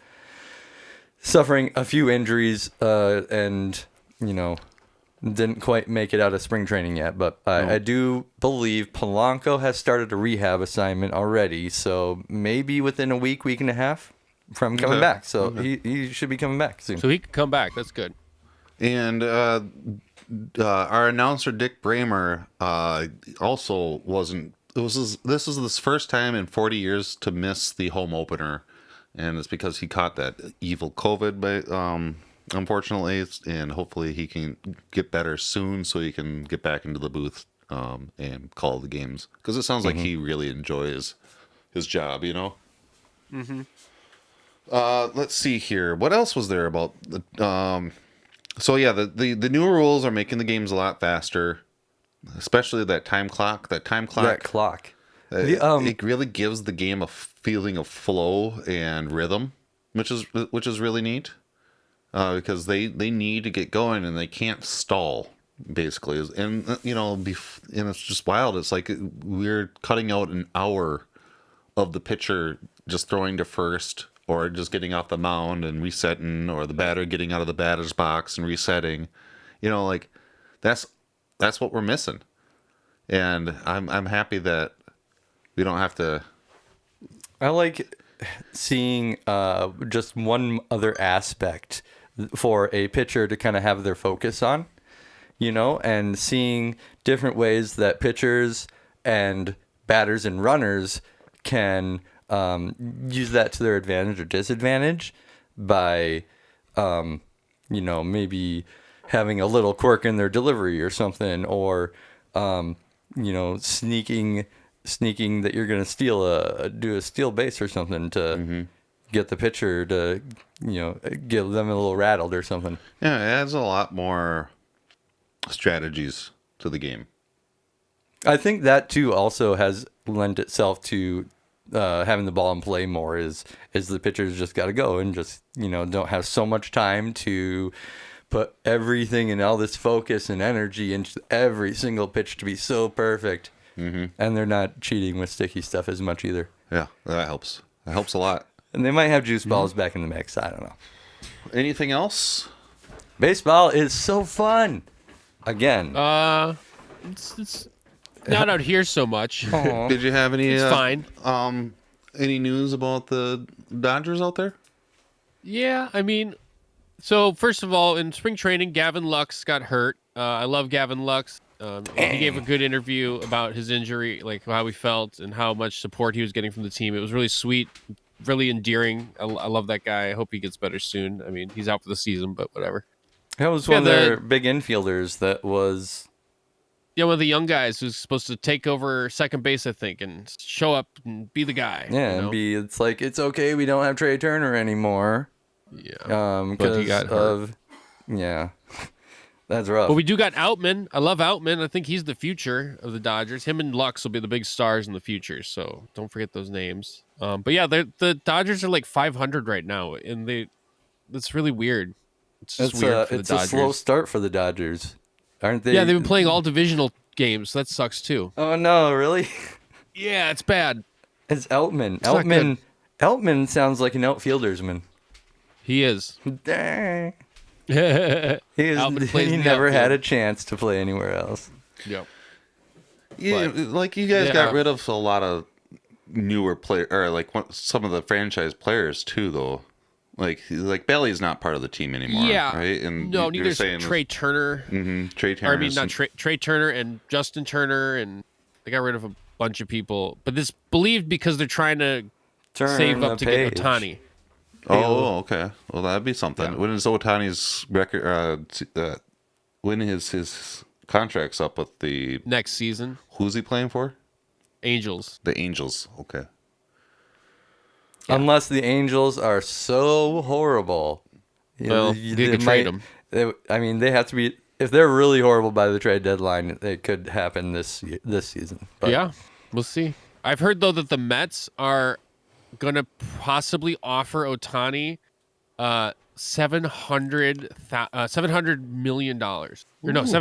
suffering a few injuries and didn't quite make it out of spring training yet. But I do believe Polanco has started a rehab assignment already, so maybe within a week and a half from coming back. So he should be coming back soon. So he can come back. That's good. And our announcer Dick Bramer also wasn't. This is his first time in 40 years to miss the home opener, and it's because he caught that evil COVID, unfortunately, and hopefully he can get better soon so he can get back into the booth and call the games, because it sounds like he really enjoys his job, Mm-hmm. Let's see here. What else was there about the So yeah, the new rules are making the games a lot faster, especially that time clock. That clock. It really gives the game a feeling of flow and rhythm, which is really neat. Because they need to get going and they can't stall, basically. And and it's just wild. It's like we're cutting out an hour of the pitcher just throwing to first, or just getting off the mound and resetting, or the batter getting out of the batter's box and resetting. That's what we're missing. And I'm happy that we don't have to. I like seeing just one other aspect for a pitcher to kind of have their focus on, and seeing different ways that pitchers and batters and runners can use that to their advantage or disadvantage by, maybe having a little quirk in their delivery or something, or, sneaking that you're going to do a steal base or something to get the pitcher to, give them a little rattled or something. Yeah, it adds a lot more strategies to the game. I think that too also has lent itself to having the ball in play more. Is the pitchers just got to go and just don't have so much time to put everything and all this focus and energy into every single pitch to be so perfect. And they're not cheating with sticky stuff as much either. Yeah, that helps. That helps a lot. And they might have juice balls back in the mix. I don't know. Anything else? Baseball is so fun. Again. It's not out here so much. Did you have any? It's fine. Any news about the Dodgers out there? Yeah, I mean, so first of all, in spring training, Gavin Lux got hurt. I love Gavin Lux. He gave a good interview about his injury, like how he felt and how much support he was getting from the team. It was really sweet, really endearing. I love that guy. I hope he gets better soon. I mean, he's out for the season, but whatever. That was one of their big infielders that was... Yeah, one of the young guys who's supposed to take over second base, I think, and show up and be the guy. Yeah, it's like, it's okay, we don't have Trey Turner anymore. Yeah. Because he got hurt. Yeah. That's rough. But we do got Outman. I love Outman. I think he's the future of the Dodgers. Him and Lux will be the big stars in the future, so don't forget those names. But yeah, the Dodgers are like 500 right now, and that's really weird. It's just weird for the Dodgers. It's a slow start for the Dodgers, aren't they? Yeah, they've been playing all divisional games. So that sucks too. Oh no, really? Yeah, it's bad. It's Outman. Outman sounds like an outfieldersman. He is. Dang. He never had a chance to play anywhere else. Yep. Yeah, like you guys got rid of a lot of newer players, or like some of the franchise players too, though. Like Bailey's not part of the team anymore. Yeah, right. And no, neither is Trey Turner. Trey Turner. Or, I mean, not Trey Turner and Justin Turner, and they got rid of a bunch of people. But this believed because they're trying to save up to get Ohtani. Oh, okay. Well, that'd be something. Yeah. When is Ohtani's record? When is his contract's up with the next season? Who's he playing for? Angels. The Angels. Okay. Yeah. Unless the Angels are so horrible, well, they could trade them. They have to be. If they're really horrible by the trade deadline, it could happen this season. But. Yeah, we'll see. I've heard though that the Mets are going to possibly offer Ohtani $700 million. Or no, almost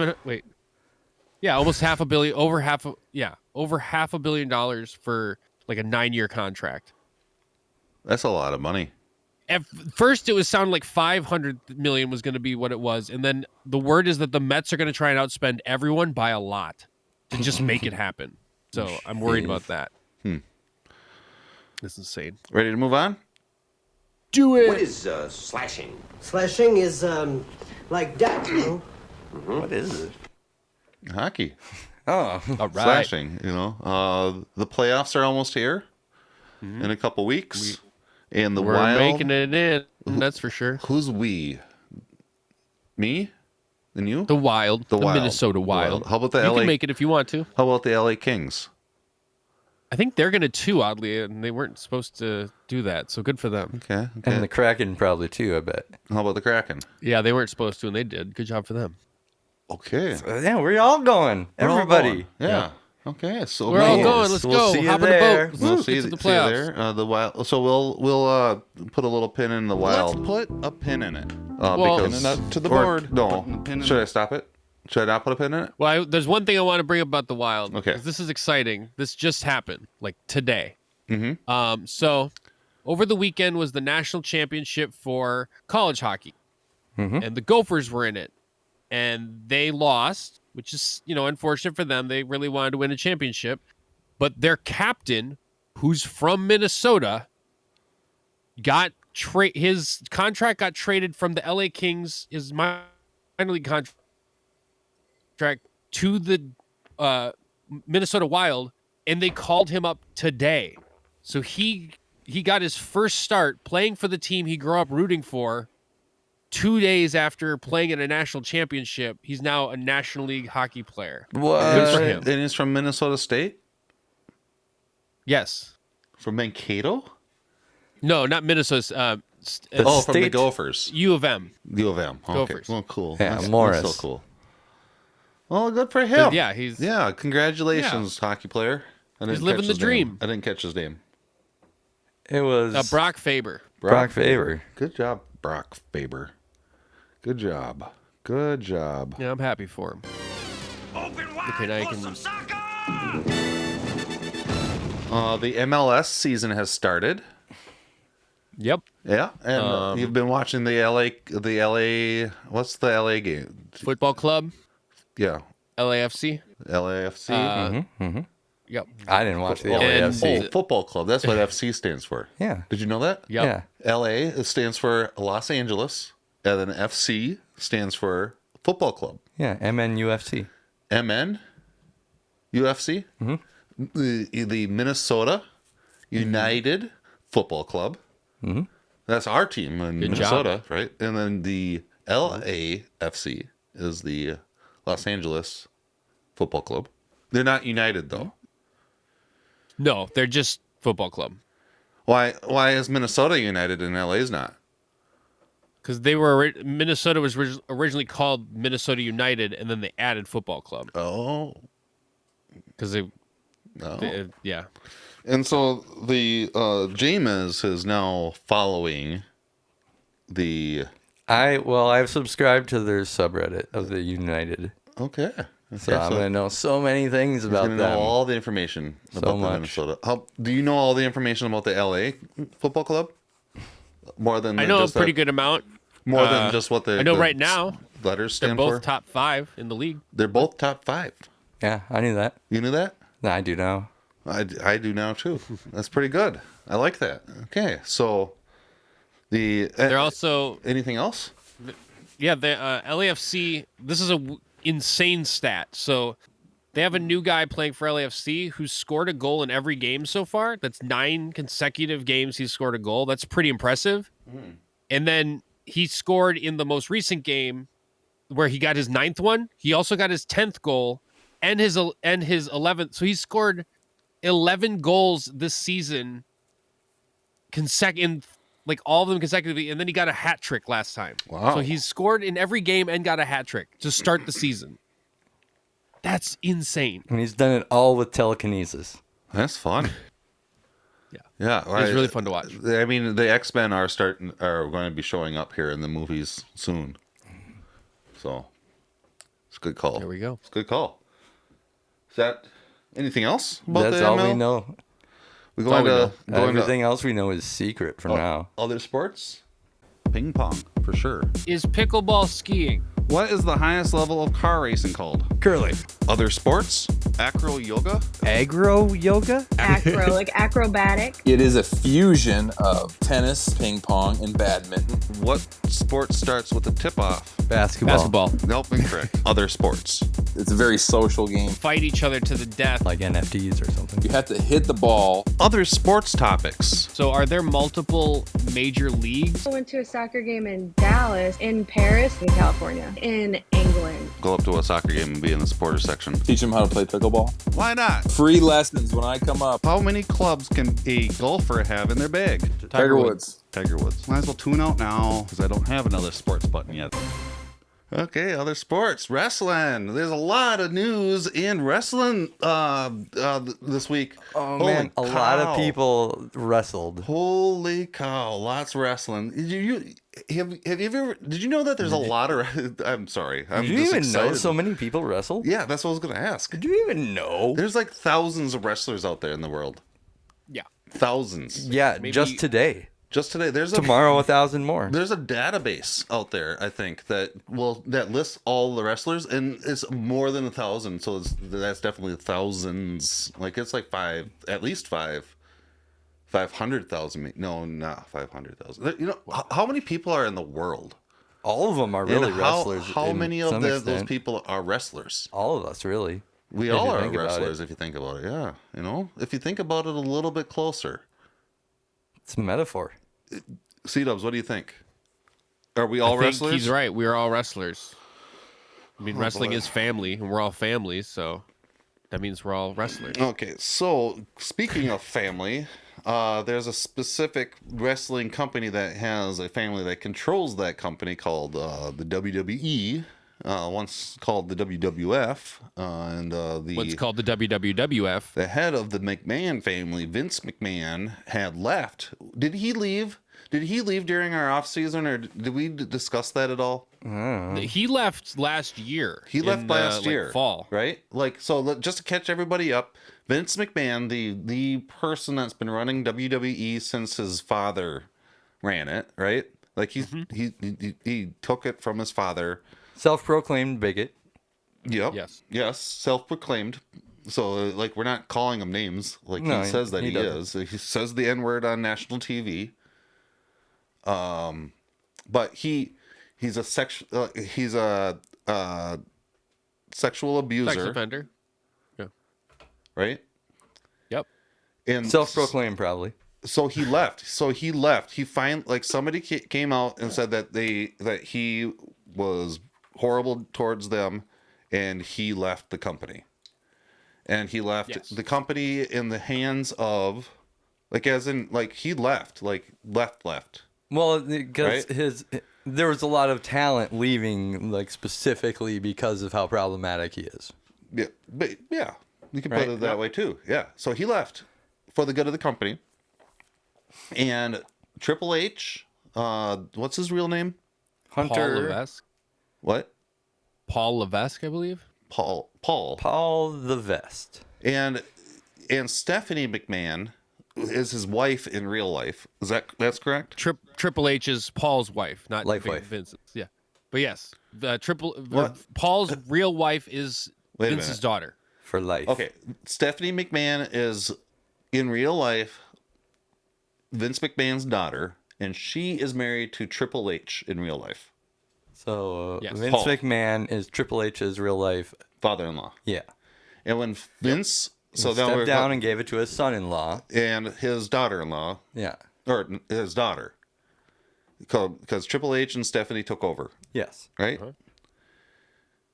$500 million, over $500 million for like a 9-year contract. That's a lot of money. At first, it was sounding like $500 million was going to be what it was, and then the word is that the Mets are going to try and outspend everyone by a lot to just make it happen. So I'm worried about that. That's insane. Ready to move on? Do it. What is slashing? Slashing is like that, you know. What is it? Hockey. Oh, all right. Slashing. The playoffs are almost here in a couple weeks. And we're Wild making it in. That's for sure. Who's we? Me? And you? The Wild. The Wild. Minnesota Wild. How about the You LA? can make it if you want to. How about the LA Kings? I think they're going to too, oddly, and they weren't supposed to do that, so good for them. Okay. And the Kraken probably too, I bet. How about the Kraken? Yeah, they weren't supposed to, and they did. Good job for them. Okay. So, yeah, we're all going. We're all Everybody. going. Yeah. Okay. So we're all going. Let's we'll go. see you Hop in the there. boat. We'll Let's see get to the see you playoffs. there. The Wild. So we'll put a little pin in the Wild. Let's put a pin in it. Well- Because Pin it up to the or- board. No. Putting the pin in Should it. I stop it? Should I not put a pin in it? Well, there's one thing I want to bring up about the Wild. Okay. 'Cause this is exciting. This just happened, like today. Mm-hmm. So over the weekend was the national championship for college hockey, and the Gophers were in it, and they lost, which is unfortunate for them. They really wanted to win a championship, but their captain, who's from Minnesota, his contract got traded from the LA Kings, his minor league contract, to the Minnesota Wild, and they called him up today. So he got his first start playing for the team he grew up rooting for 2 days after playing in a national championship. He's now a National League hockey player. What? Good for him. And he's from Minnesota State? Yes. From Mankato? No, not Minnesota. From the state? Gophers. U of M. U of M. Okay. Gophers. Well, cool. Yeah, That's Morris. so cool. Well, good for him. Yeah, he's Congratulations, hockey player. He's living the dream. I didn't catch his name. It was Brock Faber. Brock Faber. Good job, Brock Faber. Good job. Good job. Yeah, I'm happy for him. Okay, now you can. The MLS season has started. Yep. Yeah, and you've been watching the LA. What's the LA game? Football Club. Yeah, LAFC. LAFC. Yep. I didn't watch the And- LAFC. Football Club. That's what FC stands for. Yeah. Did you know that? Yep. Yeah. LA stands for Los Angeles, and then FC stands for Football Club. Yeah. MNUFC. MN, UFC, the Minnesota United Football Club. Mm-hmm. That's our team in Good Minnesota, right? And then the LAFC is the Los Angeles Football Club. They're not united though. No, they're just Football Club. Why is Minnesota united and LA's not? Because Minnesota was originally called Minnesota United, and then they added Football Club. Oh. Because yeah. And so the James is now following the. I've subscribed to their subreddit of the United. Okay. So I'm gonna know so many things about them. Know all the information about the Minnesota. Do you know all the information about the LA Football Club? More than I know just a pretty good amount. More than just what the I know the right now letters they're stand both for. top 5 in the league. They're both top 5. Yeah, I knew that. You knew that? No, I do now. I do now too. That's pretty good. I like that. Okay, so they're also anything else? Yeah, the LAFC. This is a insane stat. So they have a new guy playing for LAFC who's scored a goal in every game so far. That's 9 consecutive games he's scored a goal. That's pretty impressive. And then he scored in the most recent game where he got his 9th one. He also got his 10th goal and his 11th. So he scored 11 goals this season like all of them consecutively, and then he got a hat trick last time. Wow. So he's scored in every game and got a hat trick to start the season. That's insane. And he's done it all with telekinesis. That's fun. Yeah, It's really fun to watch. I mean, the X-Men are going to be showing up here in the movies soon. So it's a good call. There we go. It's a good call. Is that anything else about That's the all ML? we know. We're going to Everything else we know is secret for now. Other sports? Ping pong, for sure. Is pickleball skiing? What is the highest level of car racing called? Curling. Other sports? Acro yoga? Agro yoga? Acro, like acrobatic. It is a fusion of tennis, ping pong, and badminton. What sport starts with a tip-off? Basketball. Nope, incorrect. Other sports. It's a very social game. Fight each other to the death. Like NFTs or something. You have to hit the ball. Other sports topics. So are there multiple major leagues? I went to a soccer game in Dallas, in Paris, in California, in England, go up to a soccer game and be in the supporter section. Teach them how to play pickleball. Why not? Free lessons when I come up. How many clubs can a golfer have in their bag? Tiger Woods. Tiger Woods. Might as well tune out now because I don't have another sports button yet. Okay, other sports. Wrestling. There's a lot of news in wrestling this week. Oh, man. A lot of people wrestled. Holy cow. Lots of wrestling. Have you ever... Did you know that there's a lot of... I'm sorry. Did you even know so many people wrestled? Yeah, that's what I was going to ask. Did you even know? There's like thousands of wrestlers out there in the world. Yeah. Thousands. Yeah, just today. Just today. Tomorrow 1,000 more. There's a database out there, I think, that lists all the wrestlers, and it's more than 1,000. So that's definitely thousands. Like it's like at least 500,000. No, not 500,000. You know, how many people are in the world? All of them are really wrestlers. How many of those people are wrestlers? All of us, really. We all are wrestlers if you think about it. Yeah, you know, if you think about it a little bit closer. It's a metaphor. C-Dubs, what do you think? Are we all wrestlers? He's right. We're all wrestlers. I mean, wrestling is family, and we're all families, so that means we're all wrestlers. Okay, so speaking of family, there's a specific wrestling company that has a family that controls that company called the WWE. Once called the WWF, what's called the WWF. The head of the McMahon family, Vince McMahon, had left. Did he leave? Did he leave during our off season, or did we discuss that at all? He left last year. He left last year, fall, right? Like, so just to catch everybody up, Vince McMahon, the person that's been running WWE since his father ran it, right? Like he took it from his father. Self-proclaimed bigot. Yep. Yes. Self-proclaimed. So, like, we're not calling him names. Like, he says that he is. He says the N-word on national TV. But he's a sexual abuser. Sex offender. Yeah. Right? Yep. And self-proclaimed, probably. So he left. He somebody came out and said that he was horrible towards them, and he left the company. And he left the company in the hands of, like, as in, like, he left. Well, because there was a lot of talent leaving, like, specifically because of how problematic he is. Yeah, but yeah, you can put it that way too. Yeah, so he left for the good of the company. And Triple H, what's his real name? Hunter. Paul Levesque. What? Paul Levesque, I believe. Paul the Vest. And Stephanie McMahon is his wife in real life. That's correct? Triple H is Paul's wife, not wife. Vince's. Yeah, but yes, Paul's real wife is Vince's daughter for life. Okay, Stephanie McMahon is in real life Vince McMahon's daughter, and she is married to Triple H in real life. So Vince McMahon is Triple H's real life father-in-law. Yeah. And when Vince stepped down and gave it to his son-in-law and his daughter-in-law. Yeah. Or his daughter. Because Triple H and Stephanie took over. Yes. Right? Uh-huh.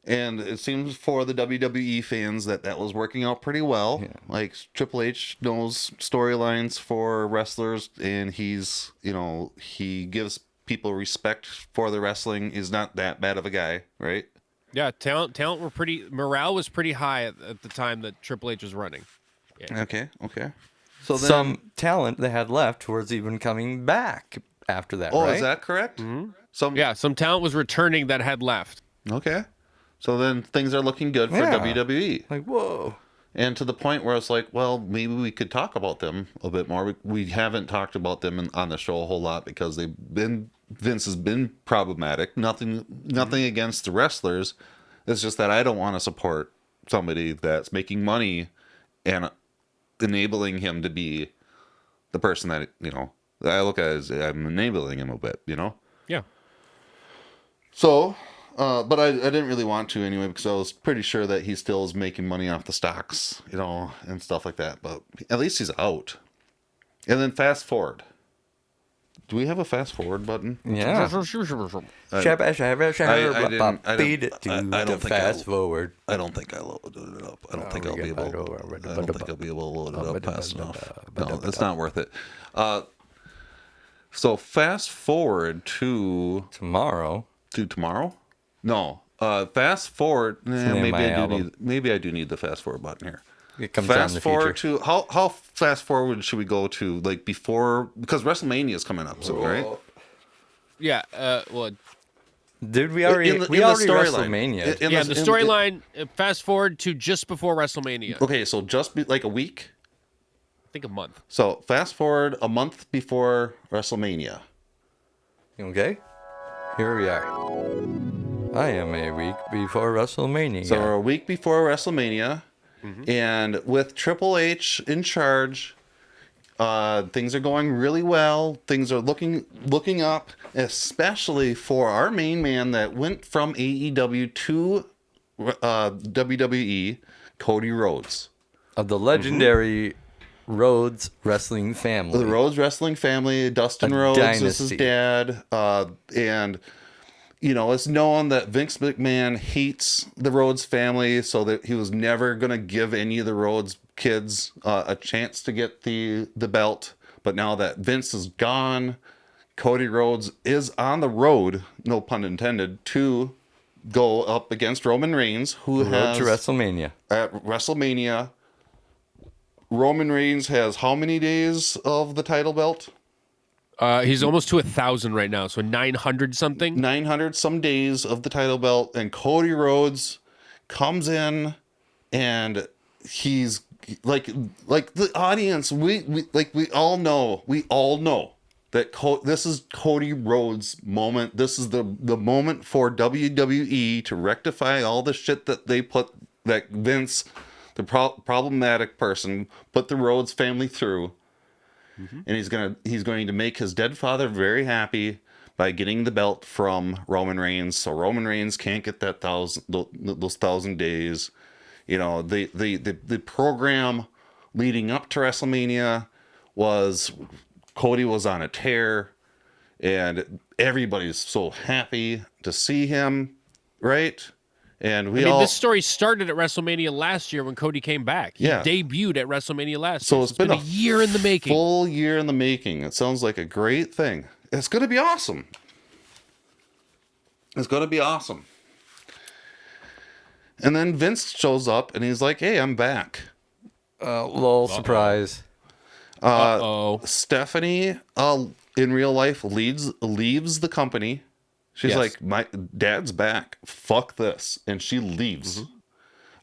And it seems for the WWE fans that was working out pretty well. Yeah. Like, Triple H knows storylines for wrestlers, and he's, he gives people respect for the wrestling. He's not that bad of a guy, right? Yeah, talent were morale was pretty high at the time that Triple H was running. Yeah. Okay. So then, some talent they had left was even coming back after that. Oh, right? Is that correct? Mm-hmm. Some talent was returning that had left. Okay. So then things are looking good for WWE. Like, whoa. And to the point where it's like, well, maybe we could talk about them a bit more. We haven't talked about them on the show a whole lot because Vince has been problematic. Nothing against the wrestlers. It's just that I don't want to support somebody that's making money and enabling him to be the person that, I look at as I'm enabling him a bit, Yeah. So, but I didn't really want to anyway because I was pretty sure that he still is making money off the stocks, and stuff like that. But at least he's out. And then fast forward. Do we have a fast forward button? Yeah. I don't fast forward. I don't think I loaded it up. I don't think I'll be able to load it up fast enough. No, it's not worth it. So fast forward to tomorrow. To tomorrow? No. Fast forward. Maybe I do need the fast forward button here. It comes fast on the forward future. to how fast forward should we go to, like, before, because WrestleMania is coming up, so right? Yeah. Well, dude, we already WrestleMania. The storyline. Fast forward to just before WrestleMania. Okay, so just like a week. I think a month. So fast forward a month before WrestleMania. Okay. Here we are. I am a week before WrestleMania. So we're a week before WrestleMania. And with Triple H in charge, things are going really well. Things are looking up, especially for our main man that went from AEW to WWE, Cody Rhodes. Of the legendary Rhodes wrestling family. The Rhodes wrestling family. Dustin Rhodes is his dad. And... you know, it's known that Vince McMahon hates the Rhodes family, so that he was never going to give any of the Rhodes kids a chance to get the belt. But now that Vince is gone, Cody Rhodes is on the road, no pun intended, to go up against Roman Reigns, who has... to WrestleMania. At WrestleMania, Roman Reigns has how many days of the title belt? He's almost to 1,000 right now, so 900 something. 900 some days of the title belt, and Cody Rhodes comes in, and he's like the audience. We all know that this is Cody Rhodes' moment. This is the moment for WWE to rectify all the shit that they put, that Vince, the problematic person, put the Rhodes family through. And he's going to make his dead father very happy by getting the belt from Roman Reigns, so Roman Reigns can't get that those 1,000 days. You know, the program leading up to WrestleMania was Cody was on a tear, and everybody's so happy to see him, right? And this story started at WrestleMania last year when Cody came back. He debuted at WrestleMania last year. So it's been a year in the making. Full year in the making. It sounds like a great thing. It's going to be awesome. It's going to be awesome. And then Vince shows up and he's like, "Hey, I'm back." Lol, surprise. Stephanie, in real life, leaves the company. She's like, "My dad's back. Fuck this." And she leaves.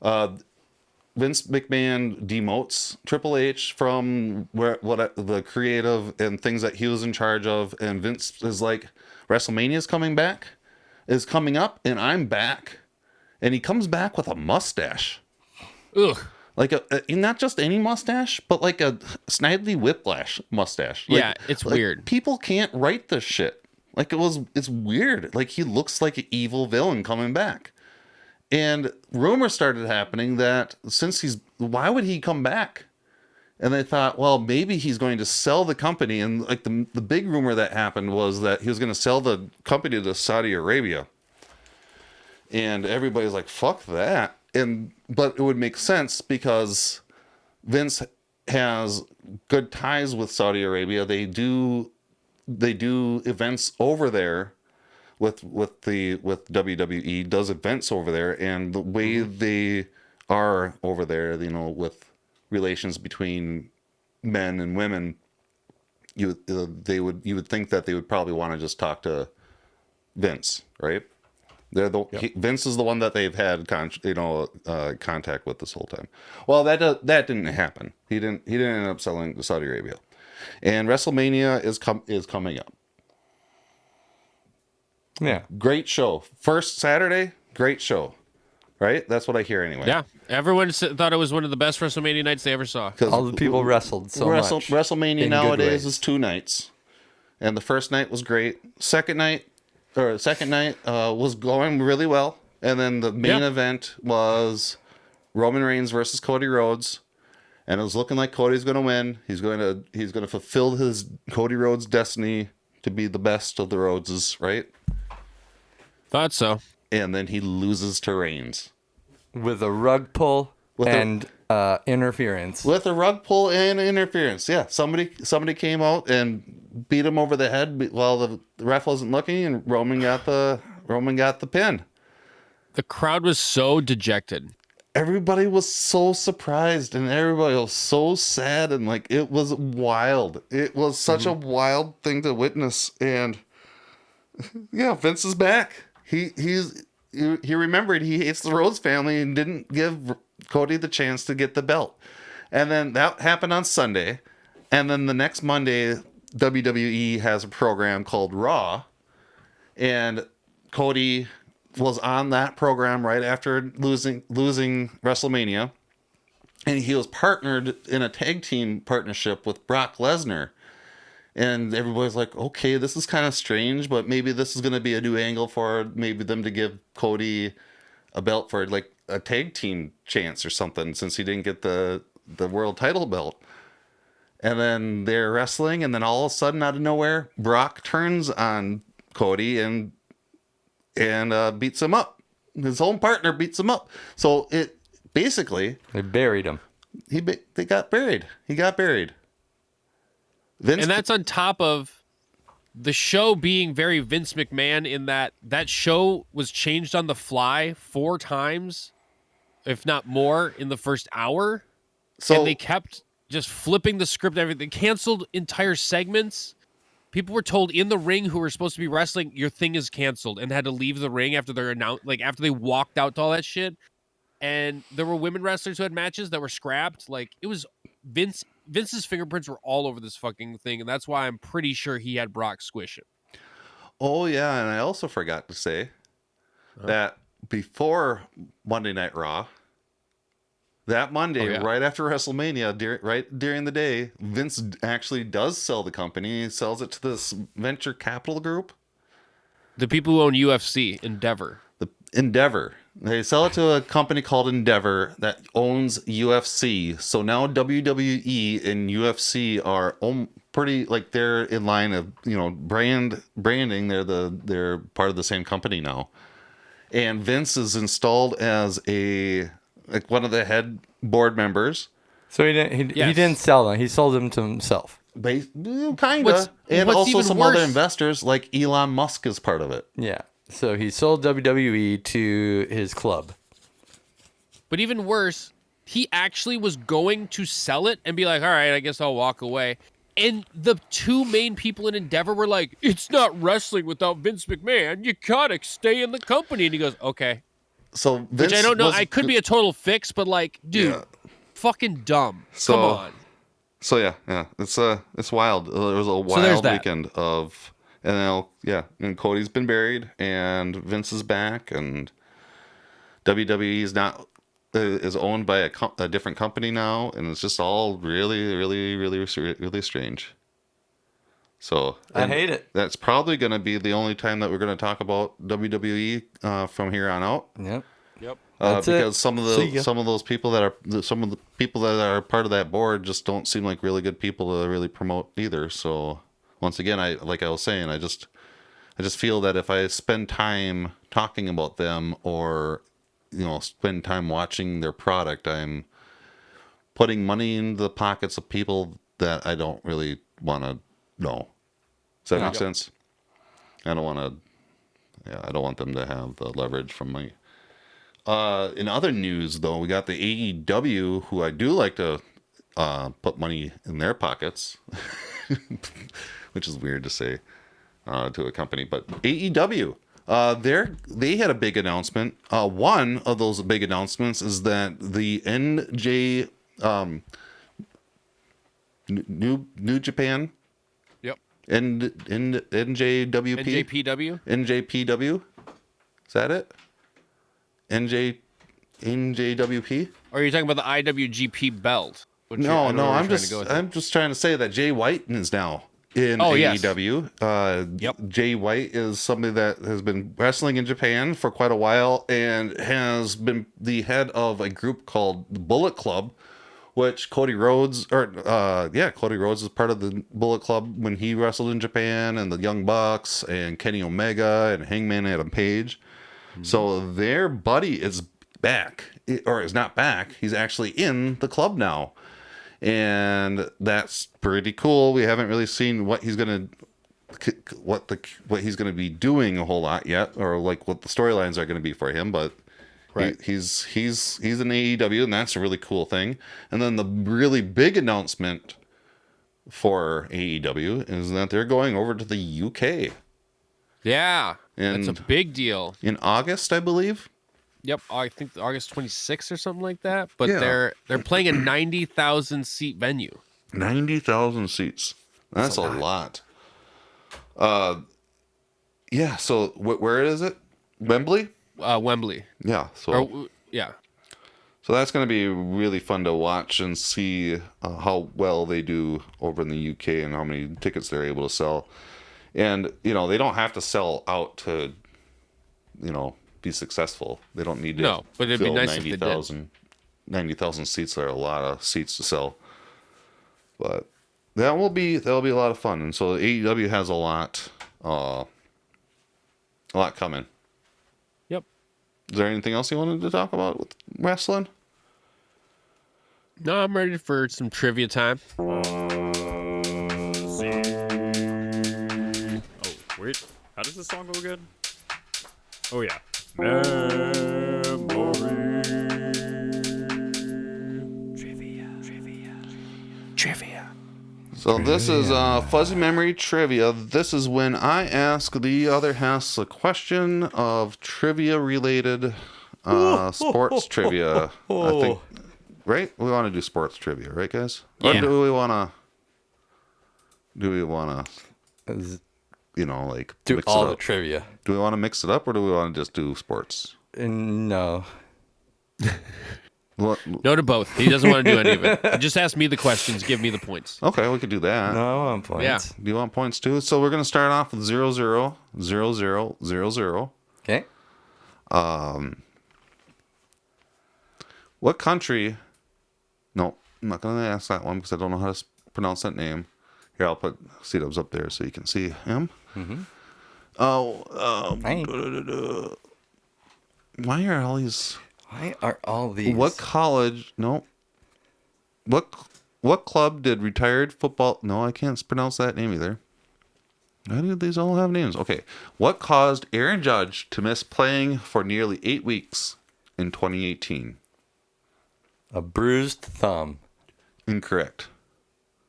Vince McMahon demotes Triple H from the creative and things that he was in charge of. And Vince is like, WrestleMania's coming up, and I'm back. And he comes back with a mustache. Ugh. Like not just any mustache, but like a Snidely Whiplash mustache. Yeah, it's weird. People can't write this shit. It's weird. Like, he looks like an evil villain coming back. And rumors started happening that why would he come back? And they thought, well, maybe he's going to sell the company. And like the big rumor that happened was that he was going to sell the company to Saudi Arabia. And everybody's like, fuck that. But it would make sense because Vince has good ties with Saudi Arabia. They do events over there with WWE, does events over there, and the way they are over there, you know, with relations between men and women, you would think that they would probably want to just talk to Vince, right? Vince is the one that they've had contact with this whole time. Well, that didn't happen. He didn't end up selling to Saudi Arabia. And WrestleMania is coming up. Yeah. Great show. First Saturday, great show. Right? That's what I hear anyway. Yeah. Everyone thought it was one of the best WrestleMania nights they ever saw. All the people wrestled so much. WrestleMania nowadays is 2 nights. And the first night was great. Second night was going really well. And then the main event was Roman Reigns versus Cody Rhodes. And it was looking like Cody's going to win. He's going to fulfill his Cody Rhodes' destiny to be the best of the Rhodeses, right? Thought so. And then he loses to Reigns. With a rug pull and interference. With a rug pull and interference, yeah. Somebody came out and beat him over the head while the ref wasn't looking, and Roman got the pin. The crowd was so dejected. Everybody was so surprised, and everybody was so sad, and like it was wild. It was such a wild thing to witness, and yeah, Vince is back. He remembered he hates the Rhodes family and didn't give Cody the chance to get the belt. And then that happened on Sunday. And then the next Monday, WWE has a program called Raw. And Cody was on that program right after losing WrestleMania. And he was partnered in a tag team partnership with Brock Lesnar. And everybody's like, okay, this is kind of strange, but maybe this is going to be a new angle for maybe them to give Cody a belt for like a tag team chance or something, since he didn't get the world title belt. And then they're wrestling, and then all of a sudden, out of nowhere, Brock turns on Cody and beats him up. His own partner beats him up. So it basically, they buried him. They got buried. He got buried. And that's on top of the show being very Vince McMahon, in that show was changed on the fly 4 times, if not more, in the first hour. So, and they kept just flipping the script. Everything canceled entire segments. People were told in the ring who were supposed to be wrestling, your thing is canceled, and had to leave the ring after after they walked out to all that shit. And there were women wrestlers who had matches that were scrapped. Like, it was Vince's fingerprints were all over this fucking thing, and that's why I'm pretty sure he had Brock squish it. Oh, yeah, and I also forgot to say that before Monday Night Raw, that Monday, right after WrestleMania, right during the day, Vince actually does sell the company. He sells it to this venture capital group. The people who own UFC, Endeavor. Endeavor. They sell it to a company called Endeavor that owns UFC. So now WWE and UFC are pretty, like, they're in line of, branding. They're part of the same company now. And Vince is installed as one of the head board members. So he didn't sell them. He sold them to himself. Kind of. And also some other investors, like Elon Musk is part of it. Yeah. So he sold WWE to his club. But even worse, he actually was going to sell it and be like, all right, I guess I'll walk away. And the 2 main people in Endeavor were like, it's not wrestling without Vince McMahon. You gotta stay in the company. And he goes, okay. So Vince, which I don't know. I could be a total fix, but like, dude, fucking dumb. Come on. So yeah, it's wild. It was a wild weekend of. And now, and Cody's been buried, and Vince is back, and WWE is owned by a different company now, and it's just all really, really, really, really strange. So I hate it. That's probably going to be the only time that we're going to talk about WWE from here on out. Yep. Because some of the people that are part of that board just don't seem like really good people to really promote either. So. Once again, I was saying, I just feel that if I spend time talking about them or, spend time watching their product, I'm putting money into the pockets of people that I don't really want to know. Does that make sense? I don't want them to have the leverage from me. In other news, though, we got the AEW, who I do like to put money in their pockets. Which is weird to say to a company, but AEW, they had a big announcement. One of those big announcements is that the New Japan, NJWP, NJPW, is that it? NJWP? Or are you talking about the IWGP belt? No, I'm just trying to say that Jay White is now in AEW. Jay White is somebody that has been wrestling in Japan for quite a while and has been the head of a group called Bullet Club, which Cody Rhodes is part of the Bullet Club when he wrestled in Japan, and the Young Bucks and Kenny Omega and Hangman Adam Page. So their buddy is back, or is not back. He's actually in the club now, and that's pretty cool. We haven't really seen what he's gonna be doing a whole lot yet, or like what the storylines are gonna be for him, but. Right. He's in AEW, and that's a really cool thing. And then the really big announcement for AEW is that they're going over to the UK. Yeah, that's a big deal. In August, I believe. Yep, I think August 26th or something like that. But Yeah. they're playing a 90,000 seat venue. 90,000 seats. That's a lot. Yeah. So where is it? Wembley. Wembley. Yeah. So yeah. So that's going to be really fun to watch and see how well they do over in the UK and how many tickets they're able to sell. And, they don't have to sell out to, be successful. They don't need to No, but it'd be fill nice if they did. 90,000 seats are a lot of seats to sell. But that'll be a lot of fun. And so AEW has a lot coming. Yep. Is there anything else you wanted to talk about with wrestling? No, I'm ready for some trivia time. Oh, wait. How does this song go again? Oh, yeah. Trivia. So this is Fuzzy Memory Trivia. This is when I ask the other host a question of trivia-related sports trivia. I think, right? We want to do sports trivia, right, guys? Or Yeah. do we want to, like Do mix all it the up? trivia. Do we want to mix it up, or do we want to just do sports? No. What? No to both. He doesn't want to do any of it. He just ask me the questions, give me the points. Okay, we could do that. No, I want points. Yeah. Do you want points too? So we're going to start off with 0, 0, 0, 0, 0, 0. Okay. What country? No, I'm not going to ask that one because I don't know how to pronounce that name. Here, I'll put C-dubs up there so you can see him. Mm-hmm. Why are all these? Why are all these? What college? No. What club did retired football? No, I can't pronounce that name either. Why do these all have names? Okay. What caused Aaron Judge to miss playing for nearly 8 weeks in 2018? A bruised thumb. Incorrect.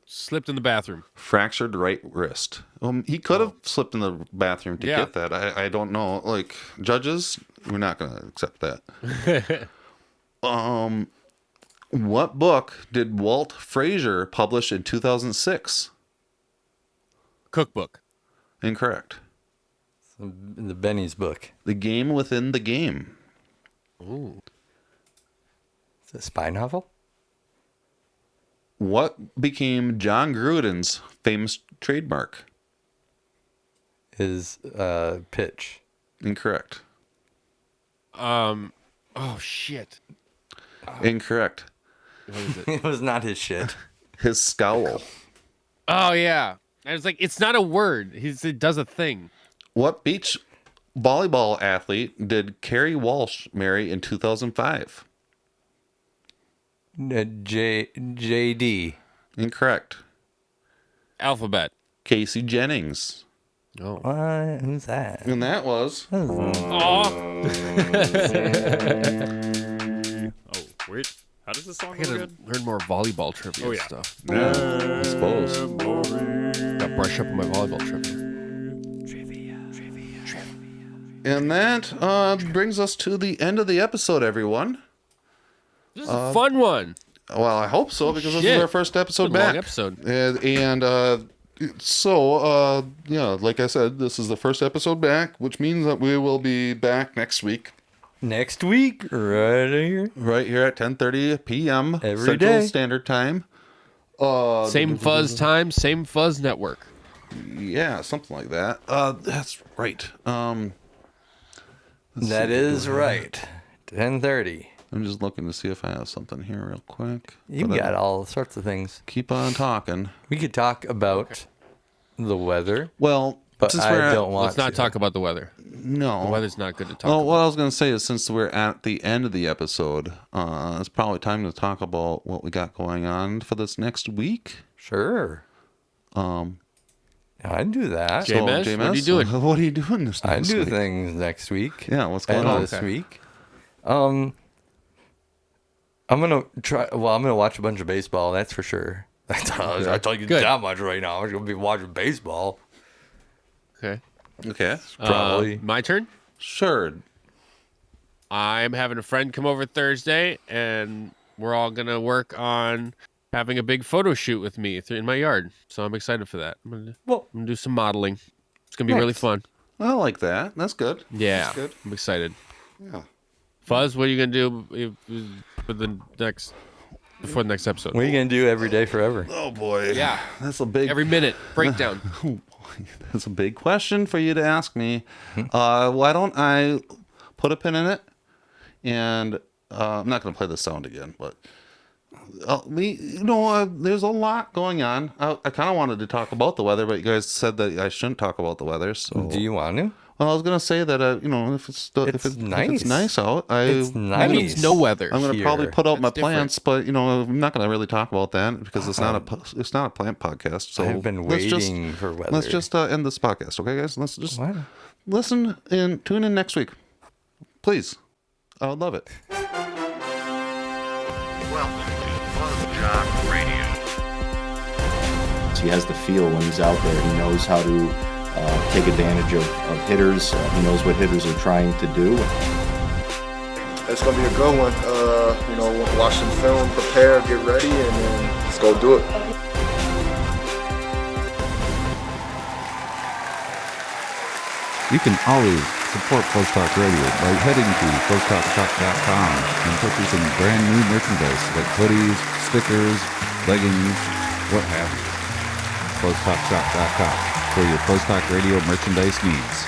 Slipped in the bathroom. Fractured right wrist. He could have slipped in the bathroom to get that. I don't know. Like, judges, we're not going to accept that. What book did Walt Frazier publish in 2006? Cookbook. Incorrect. The Benny's book. The Game Within the Game. Ooh. Is it a spy novel? What became John Gruden's famous trademark? His pitch. Incorrect. Oh shit. Incorrect. What is it? It was not his shit. His scowl. Oh yeah. I was like, it's not a word. It does a thing. What beach volleyball athlete did Carrie Walsh marry in 2005? JD. Incorrect. Alphabet. Casey Jennings. Oh. What? Who's that? And that was. Oh. Oh, wait. How does this song I go gotta again? learn more volleyball trivia Oh, yeah. stuff. Yeah, I suppose. Gotta brush up on my volleyball trivia. And that brings us to the end of the episode, everyone. This is a fun one. Well, I hope so, because this Shit. is our first episode It's a long back. episode. Like I said, this is the first episode back, which means that we will be back next week. Next week, right here. Right here at 10:30 p.m. Every Central day. Standard Time. Same fuzz time, same fuzz network. Yeah, something like that. That's right. That is right. 10:30. I'm just looking to see if I have something here real quick. You got all sorts of things. Keep on talking. We could talk about the weather. Well, but since I don't want Let's not talk about the weather. No. The weather's not good to talk Well, about. what I was going to say is since we're at the end of the episode, it's probably time to talk about what we got going on for this next week. Sure. I'd do that. James, what are you doing? What are you doing this next week? I do things next week. Yeah, what's going on this week? I'm gonna try. Well, I'm gonna watch a bunch of baseball. That's for sure. I tell you that much right now. I'm gonna be watching baseball. Okay. Probably my turn. Sure. I'm having a friend come over Thursday, and we're all gonna work on having a big photo shoot with me in my yard. So I'm excited for that. I'm gonna do some modeling. It's gonna be really fun. I like that. That's good. Yeah, That's good. I'm excited. Yeah. Fuzz, what are you gonna do for before the next episode? What are you gonna do every day forever? Oh boy. Yeah, that's a big every minute breakdown. Oh boy, that's a big question for you to ask me. Why don't I put a pin in it? And I'm not gonna play the sound again, but there's a lot going on. I kind of wanted to talk about the weather, but you guys said that I shouldn't talk about the weather. So do you want to? Well, I was gonna say that if it's nice out, it's nice. It's no weather. I'm gonna here. probably put out That's my different. plants, but I'm not gonna really talk about that because it's not a plant podcast. So I've been waiting for weather. Let's just end this podcast, okay, guys? Let's just listen and tune in next week, please. I would love it. Welcome to FuzzJockRadio. He has the feel when he's out there. He knows how to take advantage of hitters. He knows what hitters are trying to do. It's going to be a good one. Watch some film, prepare, get ready, and then let's go do it. You can always support Fuzz Talk Radio by heading to FuzzTalkShop.com and purchasing brand new merchandise like hoodies, stickers, leggings, what have you. FuzzTalkShop.com for your Fuzz Talk Radio merchandise needs.